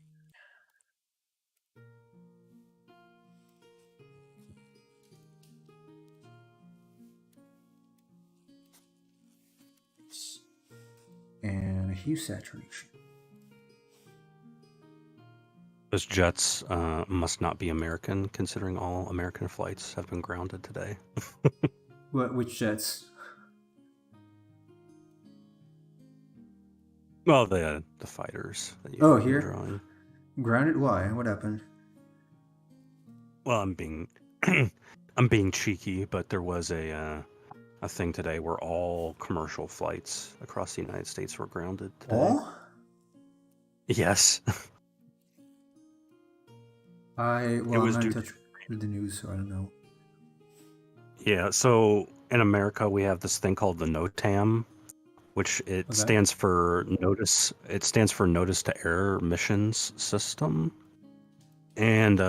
and a hue saturation. Those jets must not be American, considering all American flights have been grounded today. Which jets? Well, the fighters that Oh, you're here? drawing. Grounded? Why? What happened? Well, I'm being cheeky, but there was a thing today where all commercial flights across the United States were grounded today. Oh? Yes. I'm not in touch with the news, so I don't know. Yeah, so in America we have this thing called the NOTAM, which stands for Notice. It stands for Notice to Air Missions System, and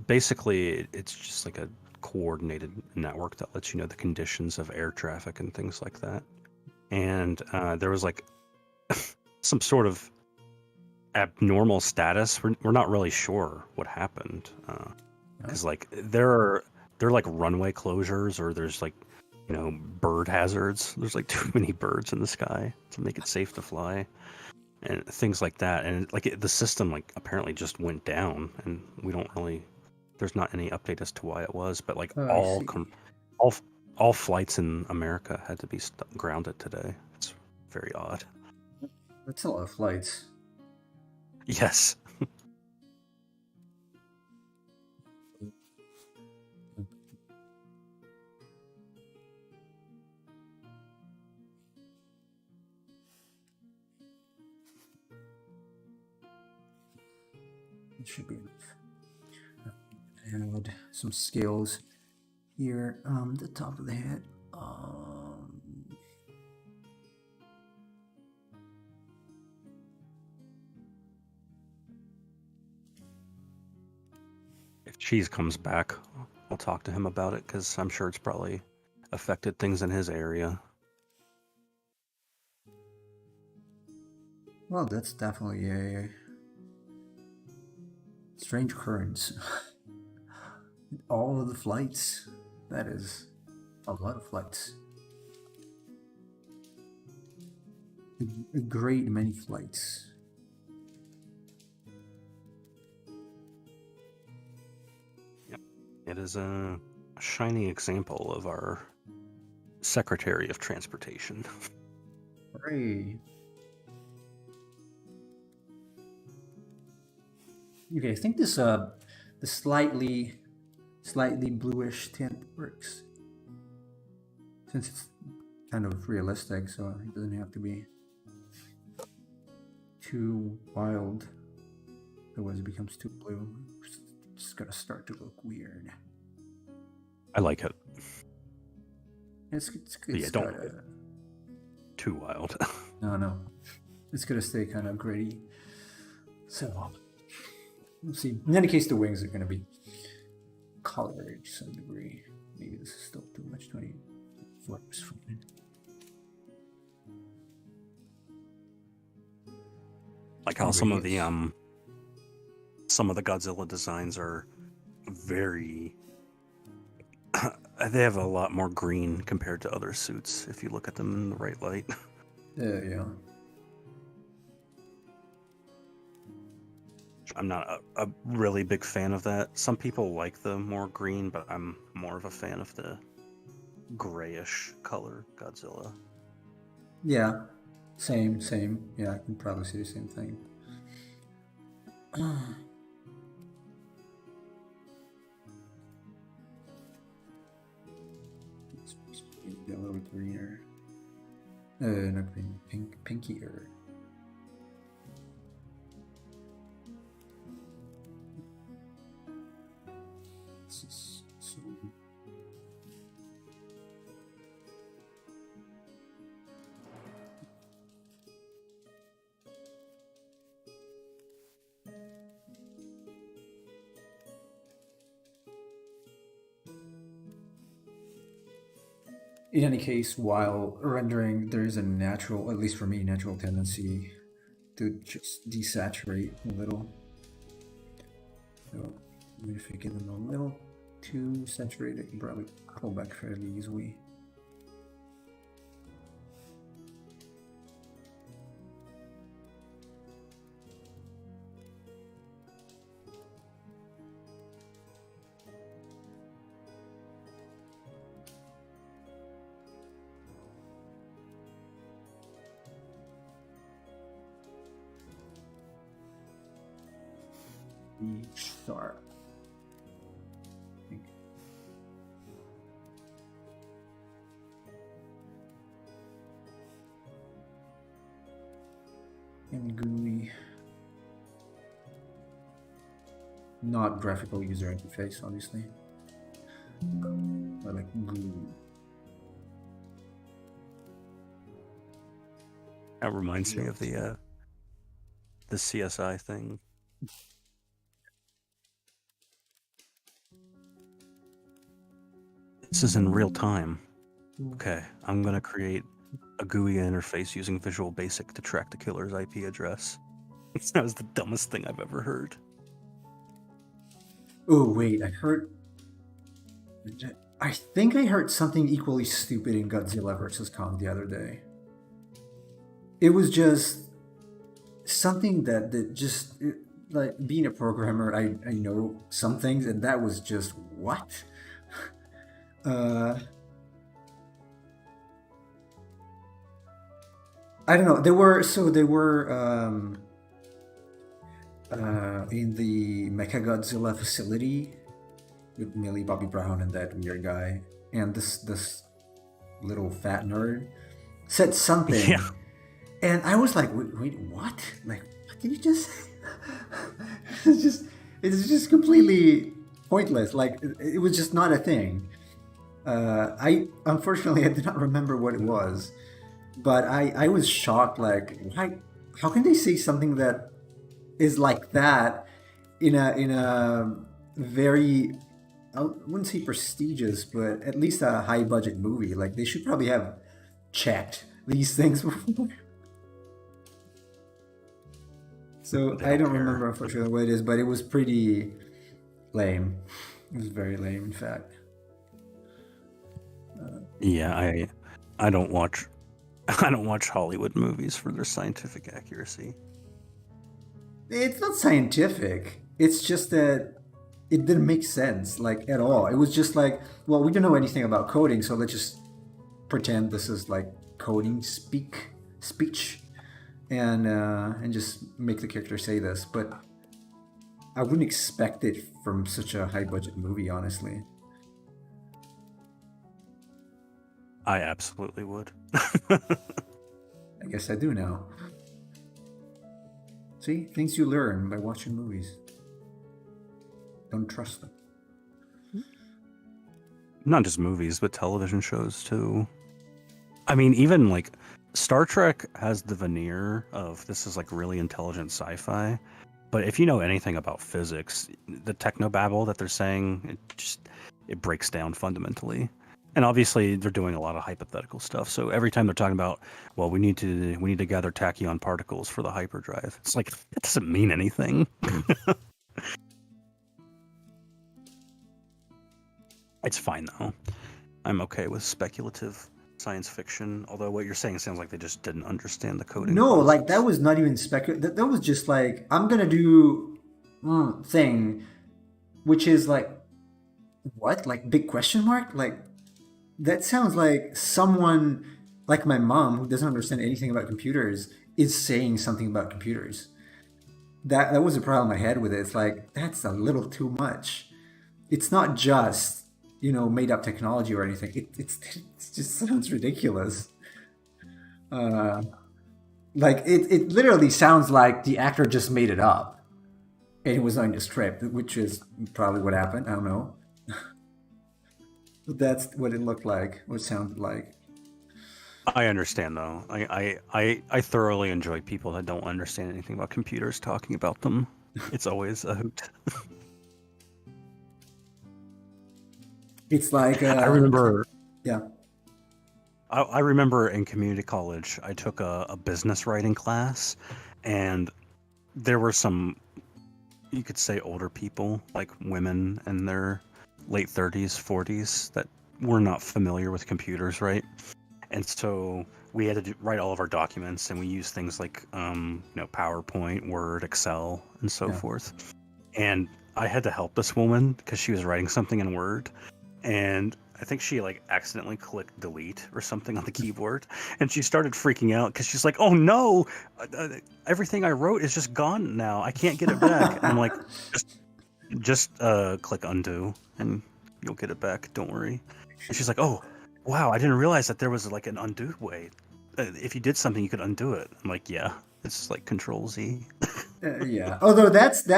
basically it's just like a coordinated network that lets you know the conditions of air traffic and things like that. And there was like some sort of abnormal status. We're not really sure what happened because like there are like runway closures, or there's like, you know, bird hazards. There's like too many birds in the sky to make it safe to fly, and things like that. And like the system like apparently just went down, and we don't really. There's not any update as to why it was, but like all flights in America had to be grounded today. It's very odd. That's a lot of flights. Yes. It should be enough. Add some scales here on the top of the head. If Cheese comes back, I'll talk to him about it, because I'm sure it's probably affected things in his area. Well, that's definitely a strange occurrence. All of the flights. That is a lot of flights. A great many flights. Yep. It is a shining example of our Secretary of Transportation. Hooray. Okay, I think this the slightly bluish tint works, since it's kind of realistic, so it doesn't have to be too wild. Otherwise, it becomes too blue. It's gonna start to look weird. I like it. It's Yeah, don't too wild. No, it's gonna stay kind of gritty. So we'll see. In any case, the wings are gonna be colored to some degree. Maybe this is still too much. 24 is fine. Like how some of the Godzilla designs are very they have a lot more green compared to other suits if you look at them in the right light. Yeah. I'm not a really big fan of that. Some people like the more green, but I'm more of a fan of the grayish color Godzilla. Yeah, same. Yeah, I can probably see the same thing. Get a little greener. Not green, pinkier. In any case, while rendering, there is a natural, at least for me, natural tendency to just desaturate a little. So if you get them a little too saturated, you can probably pull back fairly easily. Sharp. And GUI. Not graphical user interface, obviously. But like GUI. That reminds me of the CSI thing. This is in real time. Okay, I'm gonna create a GUI interface using Visual Basic to track the killer's IP address. That was the dumbest thing I've ever heard. Oh wait, I think I heard something equally stupid in Godzilla vs. Kong the other day. It was just something that just like being a programmer, I know some things, and that was just what? I don't know. They were in the Mechagodzilla facility with Millie Bobby Brown and that weird guy, and this little fat nerd said something, Yeah. and I was like, wait, what? Like, what did you just say? It's just completely pointless. Like, it was just not a thing. I unfortunately I did not remember what it was, but I was shocked. Like, why? How can they say something that is like that in a very, I wouldn't say prestigious, but at least a high budget movie? Like, they should probably have checked these things before. So I don't remember unfortunately what it is, but it was pretty lame. It was very lame, in fact. Yeah, I don't watch Hollywood movies for their scientific accuracy. It's not scientific. It's just that it didn't make sense, like, at all. It was just like, well, we don't know anything about coding, so let's just pretend this is like coding speech, and just make the character say this. But I wouldn't expect it from such a high budget movie, honestly. I absolutely would. I guess I do now. See, things you learn by watching movies. Don't trust them. Not just movies, but television shows too. I mean, even like Star Trek has the veneer of this is like really intelligent sci-fi, but if you know anything about physics, the technobabble that they're saying, it breaks down fundamentally. And obviously they're doing a lot of hypothetical stuff. So every time they're talking about, well, we need to gather tachyon particles for the hyperdrive. It's like, that doesn't mean anything. It's fine though. I'm okay with speculative science fiction. Although what you're saying sounds like they just didn't understand the coding. No, process. like that was not even speculative. That was just like, I'm gonna do thing, which is like, what? Like, big question mark? Like, that sounds like someone like my mom, who doesn't understand anything about computers, is saying something about computers. that was the problem I had with it. It's like that's a little too much. It's not just made up technology or anything. It just sounds ridiculous. Uh, like it literally sounds like the actor just made it up and it was on the script, which is probably what happened. I don't know. But that's what it looked like, what it sounded like. I understand though. I thoroughly enjoy people that don't understand anything about computers talking about them. It's always a hoot. It's like I remember yeah. I remember in community college I took a business writing class, and there were some, you could say, older people, like women in their late 30s, 40s, that were not familiar with computers, right? And so we had to write all of our documents, and we used things like, PowerPoint, Word, Excel, and so Yeah. forth. And I had to help this woman because she was writing something in Word, and I think she like accidentally clicked delete or something on the keyboard, and she started freaking out because she's like, "Oh no, everything I wrote is just gone now. I can't get it back." And I'm like, "Just click undo, and you'll get it back. Don't worry." And she's like, "Oh, wow, I didn't realize that there was like an undo way. If you did something, you could undo it." I'm like, "Yeah, it's like Control Z." Yeah. Although that's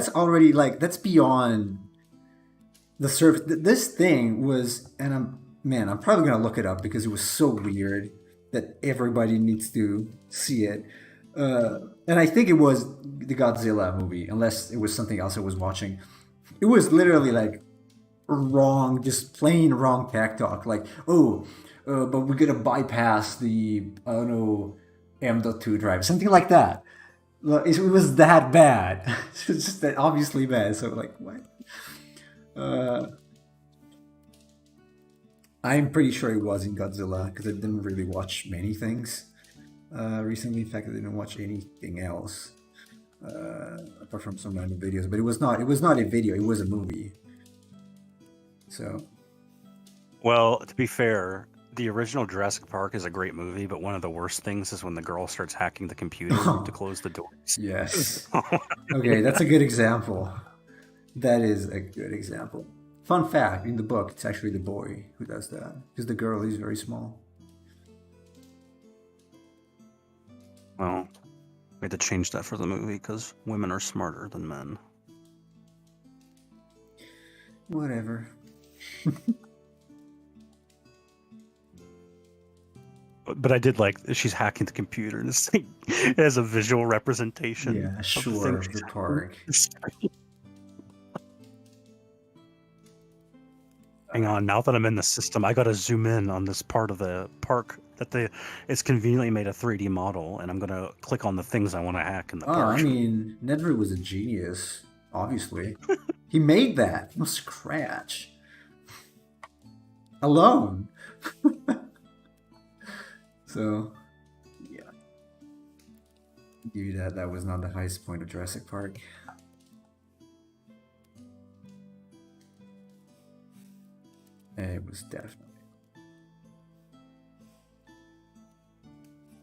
already like that's beyond the surface. This thing was, and I'm probably gonna look it up because it was so weird that everybody needs to see it. And I think it was the Godzilla movie, unless it was something else I was watching. It was literally like wrong, just plain wrong tech talk. Like, oh, but we're gonna bypass the I don't know M.2 drive, something like that. It was that bad. It's just that obviously bad. So like, what? Uh, I'm pretty sure it was in Godzilla because I didn't really watch many things recently. In fact, I didn't watch anything else apart from some random videos. But it was not. It was not a video. It was a movie. So Well, to be fair, the original Jurassic Park is a great movie, but one of the worst things is when the girl starts hacking the computer to close the doors. yes. Okay, that's a good example. That is a good example. Fun fact: in the book, it's actually the boy who does that because the girl is very small. Well, we had to change that for the movie because women are smarter than men. Whatever. But I did like she's hacking the computer, and it's like, it has a visual representation. Yeah, of sure. the The park. Hang on, now that I'm in the system, I gotta zoom in on this part of the park that it's conveniently made a 3D model, and I'm gonna click on the things I want to hack in the Oh, park. I mean, Nedry was a genius. Obviously, he made that from scratch, alone. So, yeah, give you that. That was not the highest point of Jurassic Park. It was definitely.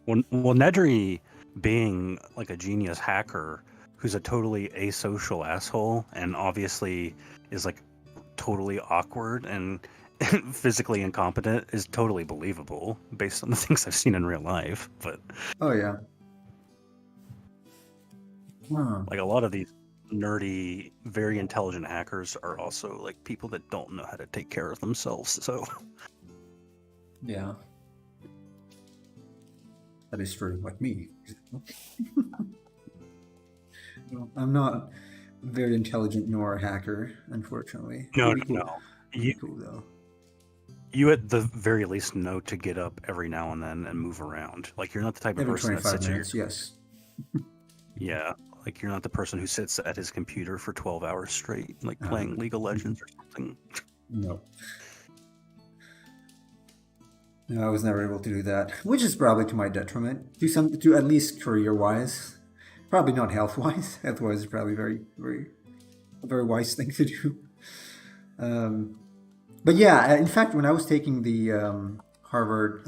Well, Nedry, being like a genius hacker who's a totally asocial asshole and obviously is like totally awkward and physically incompetent, is totally believable based on the things I've seen in real life. But Oh yeah. Huh. like a lot of these nerdy, very intelligent hackers are also like people that don't know how to take care of themselves. So Yeah. That is true, like me. No, I'm not very intelligent nor a hacker, unfortunately. no, Pretty cool. no. Pretty cool though. You at the very least know to get up every now and then and move around. Like you're not the type of Every person that 25 sits minutes, yes. Yeah, like you're not the person who sits at his computer for 12 hours straight, like playing League of Legends or something. No. No, I was never able to do that, which is probably to my detriment. To at least career-wise, probably not health-wise. Health-wise is probably a very wise thing to do. But yeah, in fact, when I was taking the Harvard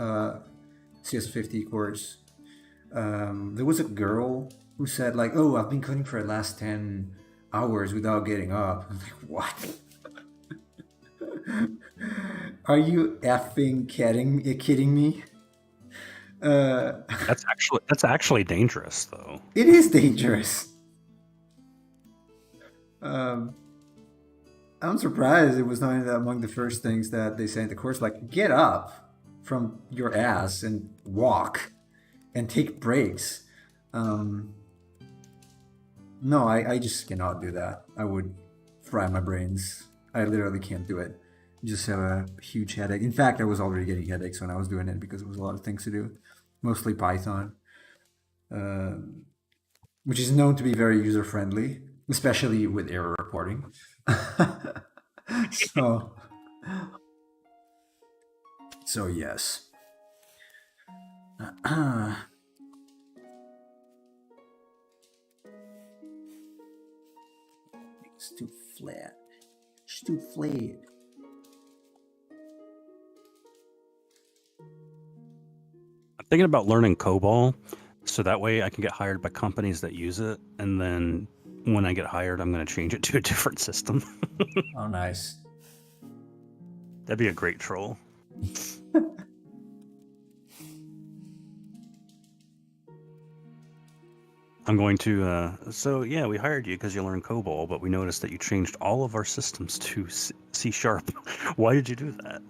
CS50 course, there was a girl who said like, "Oh, I've been coding for the last 10 hours without getting up." I'm like, "What? Are you effing kidding me?" Uh, That's actually dangerous, though. it is dangerous. Um, I'm surprised it was not among the first things that they say in the course. Like, get up from your ass and walk and take breaks. Um, no, I just cannot do that. I would fry my brains. I literally can't do it. Just have a huge headache. In fact, I was already getting headaches when I was doing it because it was a lot of things to do, mostly Python, um, which is known to be very user friendly, especially with error reporting. so, so yes. It's too flat. It's too flat. I'm thinking about learning COBOL, so that way I can get hired by companies that use it, and then when I get hired, I'm going to change it to a different system. Oh, nice. That'd be a great troll. I'm going to, so yeah, we hired you because you learned COBOL, but we noticed that you changed all of our systems to C Sharp. Why did you do that?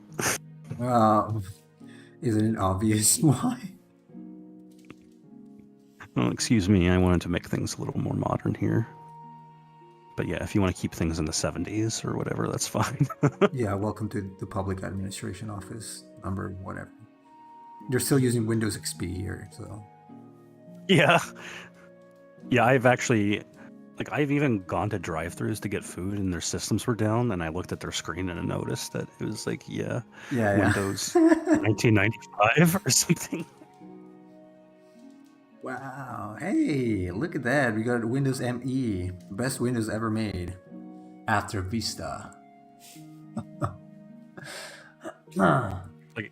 Isn't it obvious why? Well, excuse me, I wanted to make things a little more modern here. But yeah, if you want to keep things in the 70s or whatever, that's fine. Yeah, welcome to the public administration office number whatever. You're still using Windows XP here, so Yeah. Yeah, I've even gone to drive-thrus to get food and their systems were down, and I looked at their screen and I noticed that it was like, yeah. Windows 1995 or something. Wow. Hey, look at that. We got Windows ME. Best Windows ever made. After Vista. Like,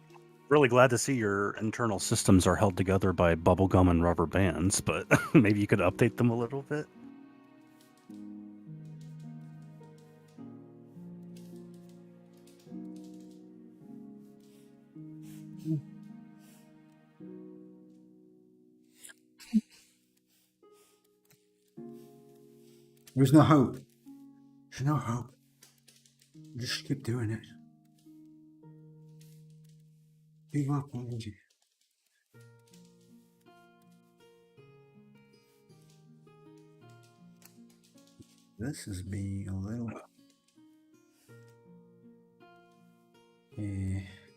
really glad to see your internal systems are held together by bubblegum and rubber bands, but maybe you could update them a little bit. There's no hope. There's no hope. Just keep doing it. Give up already. This is being a little.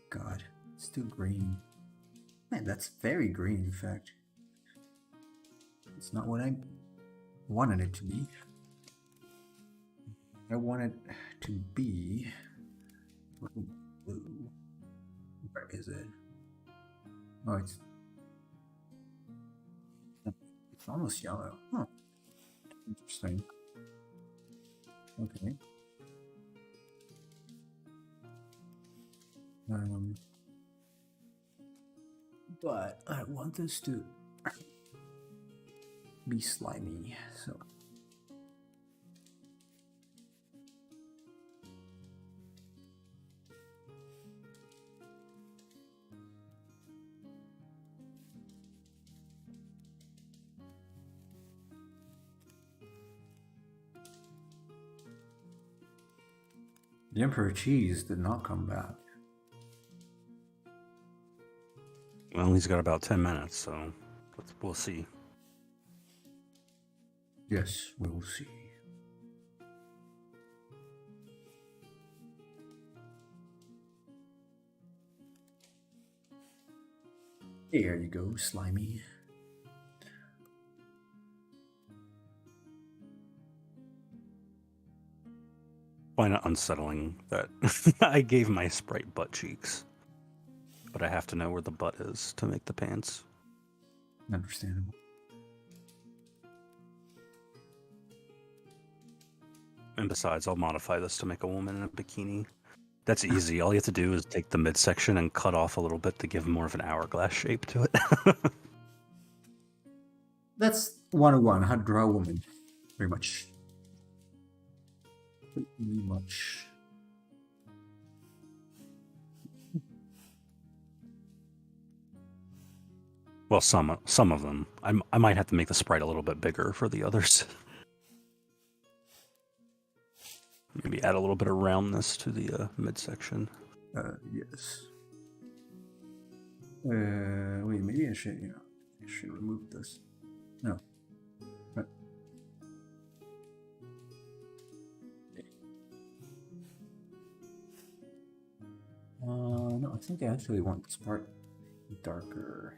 God, it's too green. Man, that's very green, in fact. It's not what I wanted it to be. I want it to be blue. Where is it? Oh, it's almost yellow. Huh. Interesting. Okay. But I want this to be slimy, so. The Emperor Cheese did not come back. Well, he's got about 10 minutes, so we'll see. Yes, we will see. There you go, slimy. Find it unsettling that I gave my sprite butt cheeks, but I have to know where the butt is to make the pants. Understandable. And besides, I'll modify this to make a woman in a bikini. That's easy. All you have to do is take the midsection and cut off a little bit to give more of an hourglass shape to it. That's 101, how to draw a woman. Very much. Pretty much. Well, some of them. I might have to make the sprite a little bit bigger for the others. Maybe add a little bit of roundness to the midsection. Yes. Wait, maybe I should, I should remove this. No. No, I think I actually want this part darker.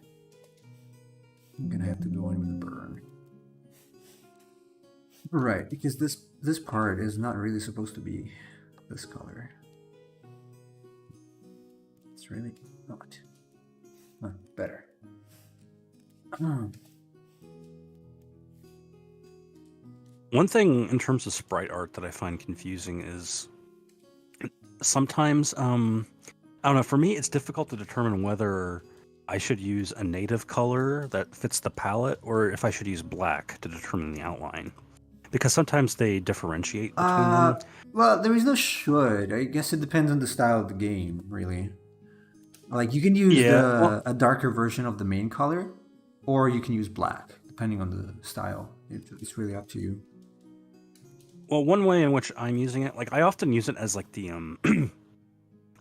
I'm gonna have to go in with a burn. Right, because this part is not really supposed to be this color. It's really not. Better. One thing in terms of sprite art that I find confusing is sometimes, I don't know, for me it's difficult to determine whether I should use a native color that fits the palette or if I should use black to determine the outline. Because sometimes they differentiate between them. Well, there is no should. I guess it depends on the style of the game, really. Like, you can use a darker version of the main color, or you can use black, depending on the style. It's really up to you. Well, one way in which I'm using it, like I often use it as like the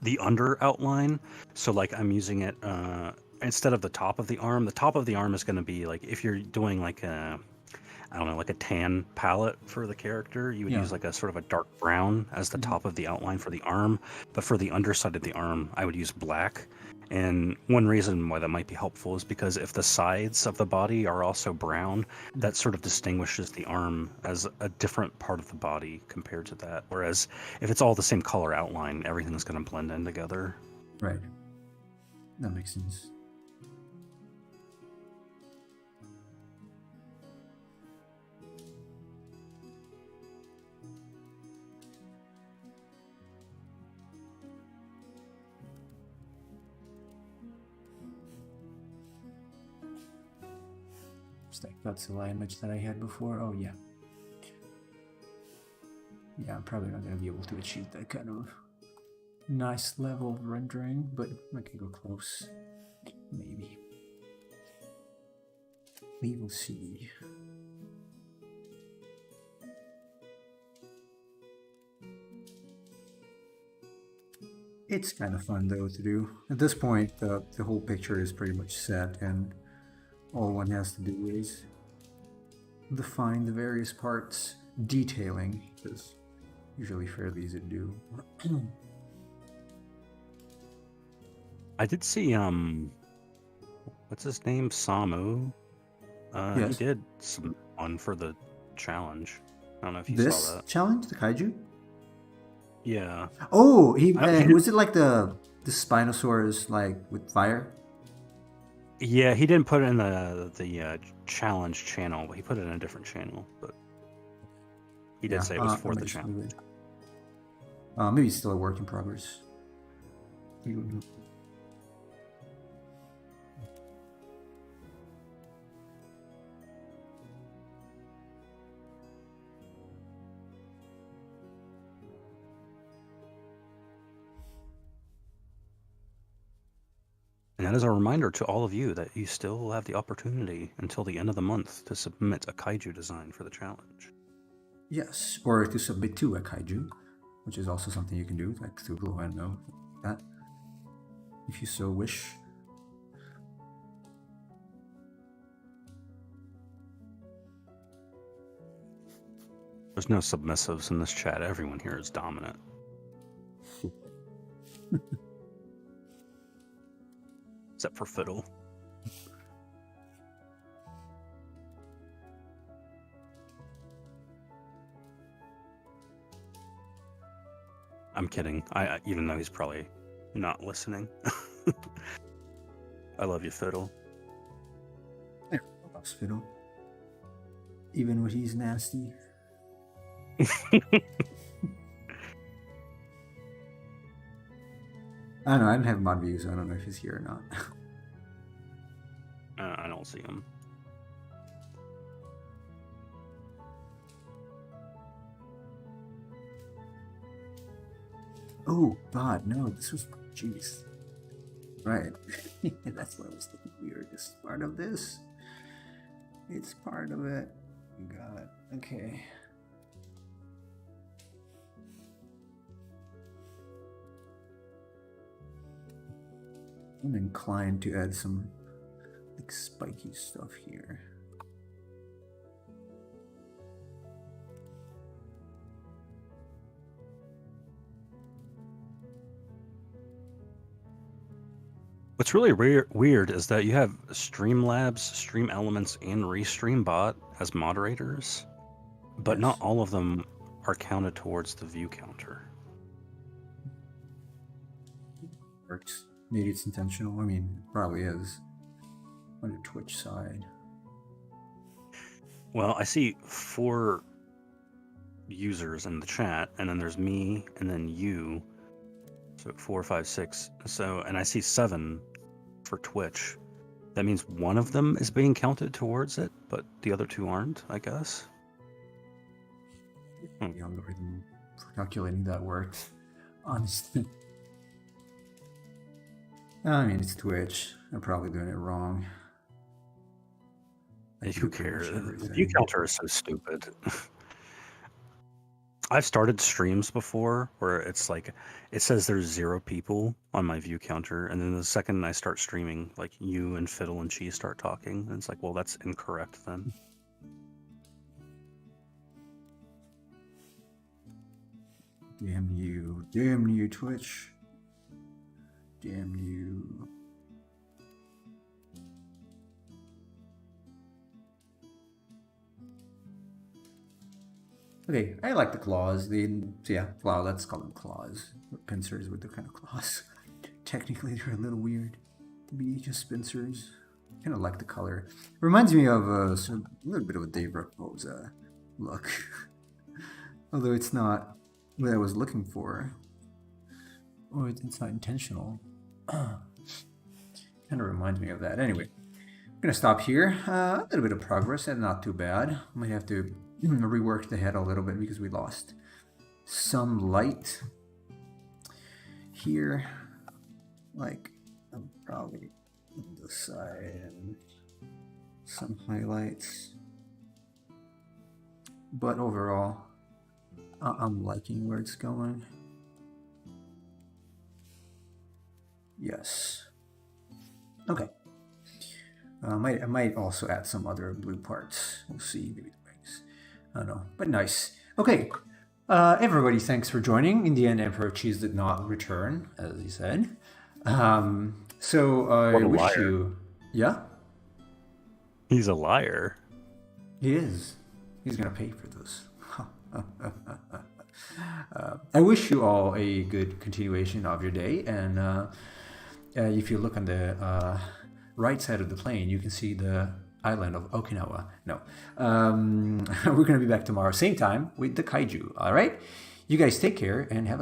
the under outline. So like I'm using it instead of the top of the arm. The top of the arm is going to be like if you're doing like a I don't know, like a tan palette for the character, you would use like a sort of a dark brown as the top of the outline for the arm. But for the underside of the arm, I would use black. And one reason why that might be helpful is because if the sides of the body are also brown, that sort of distinguishes the arm as a different part of the body compared to that. Whereas if it's all the same color outline, everything's going to blend in together. Right. That makes sense. That's the image that I had before. Oh yeah. Yeah, I'm probably not going to be able to achieve that kind of nice level of rendering, but I can go close. Maybe. We will see. It's kind of fun though to do. At this point, the whole picture is pretty much set, and all one has to do is define the various parts, detailing, because usually fairly easy to do. I did see what's his name, Samu. Yes. He did one for the challenge. I don't know if you saw that. This challenge, the kaiju? Yeah. Oh, he was it like the Spinosaurus like with fire? Yeah, he didn't put it in the challenge channel, but he put it in a different channel. But he did say it was for the challenge. Maybe it's still a work in progress. And that is a reminder to all of you that you still have the opportunity until the end of the month to submit a kaiju design for the challenge. Yes, or to submit to a kaiju, which is also something you can do, like through Blue that, if you so wish. There's no submissives in this chat. Everyone here is dominant. Except for Fiddle. I'm kidding. I even though he's probably not listening. I love you, Fiddle. I love Fiddle. Even when he's nasty. I don't know, I didn't have mod views, so I don't know if he's here or not. I don't see him. Oh God, no! This was jeez. Right. That's what I was thinking. Weird. This is part of this. It's part of it. Got it. Okay. I'm inclined to add some like spiky stuff here. What's really weird is that you have Streamlabs, Stream Elements, and ReStreamBot as moderators, but Yes. not all of them are counted towards the view counter. Works. Maybe it's intentional. I mean, it probably is on the Twitch side. Well, I see 4 users in the chat, and then there's me, and then you. So 4, 5, 6. So, and I see 7 for Twitch. That means one of them is being counted towards it, but the other 2 aren't, I guess. The algorithm for calculating that works. Honestly. I mean, it's Twitch. They're probably doing it wrong. Like, who cares? The view counter is so stupid. I've started streams before where it's like, it says there's 0 people on my view counter, and then the second I start streaming, like you and Fiddle and Cheese start talking, and it's like, well, that's incorrect then. Damn you, Twitch. Damn you. Okay, I like the claws. Claw, let's call them claws. Pincers with the kind of claws. Technically, they're a little weird to be just pincers. Kind of like the color. Reminds me of a little bit of a Dave Raposa look. Although it's not what I was looking for. Or it's not intentional. Kind of reminds me of that. Anyway, I'm going to stop here. A little bit of progress and not too bad. Might have to rework the head a little bit because we lost some light here, like probably on the side, and some highlights, but overall I'm liking where it's going. Yes. Okay. I might also add some other blue parts. We'll see. Maybe the wings. I don't know. But nice. Okay. Everybody, thanks for joining. In the end, Emperor Cheese did not return, as he said. So I wish liar. you... Yeah? He's a liar. He is. He's going to pay for this. I wish you all a good continuation of your day. And if you look on the right side of the plane, you can see the island of Okinawa. No. We're going to be back tomorrow, same time, with the Kaiju. All right? You guys take care and have a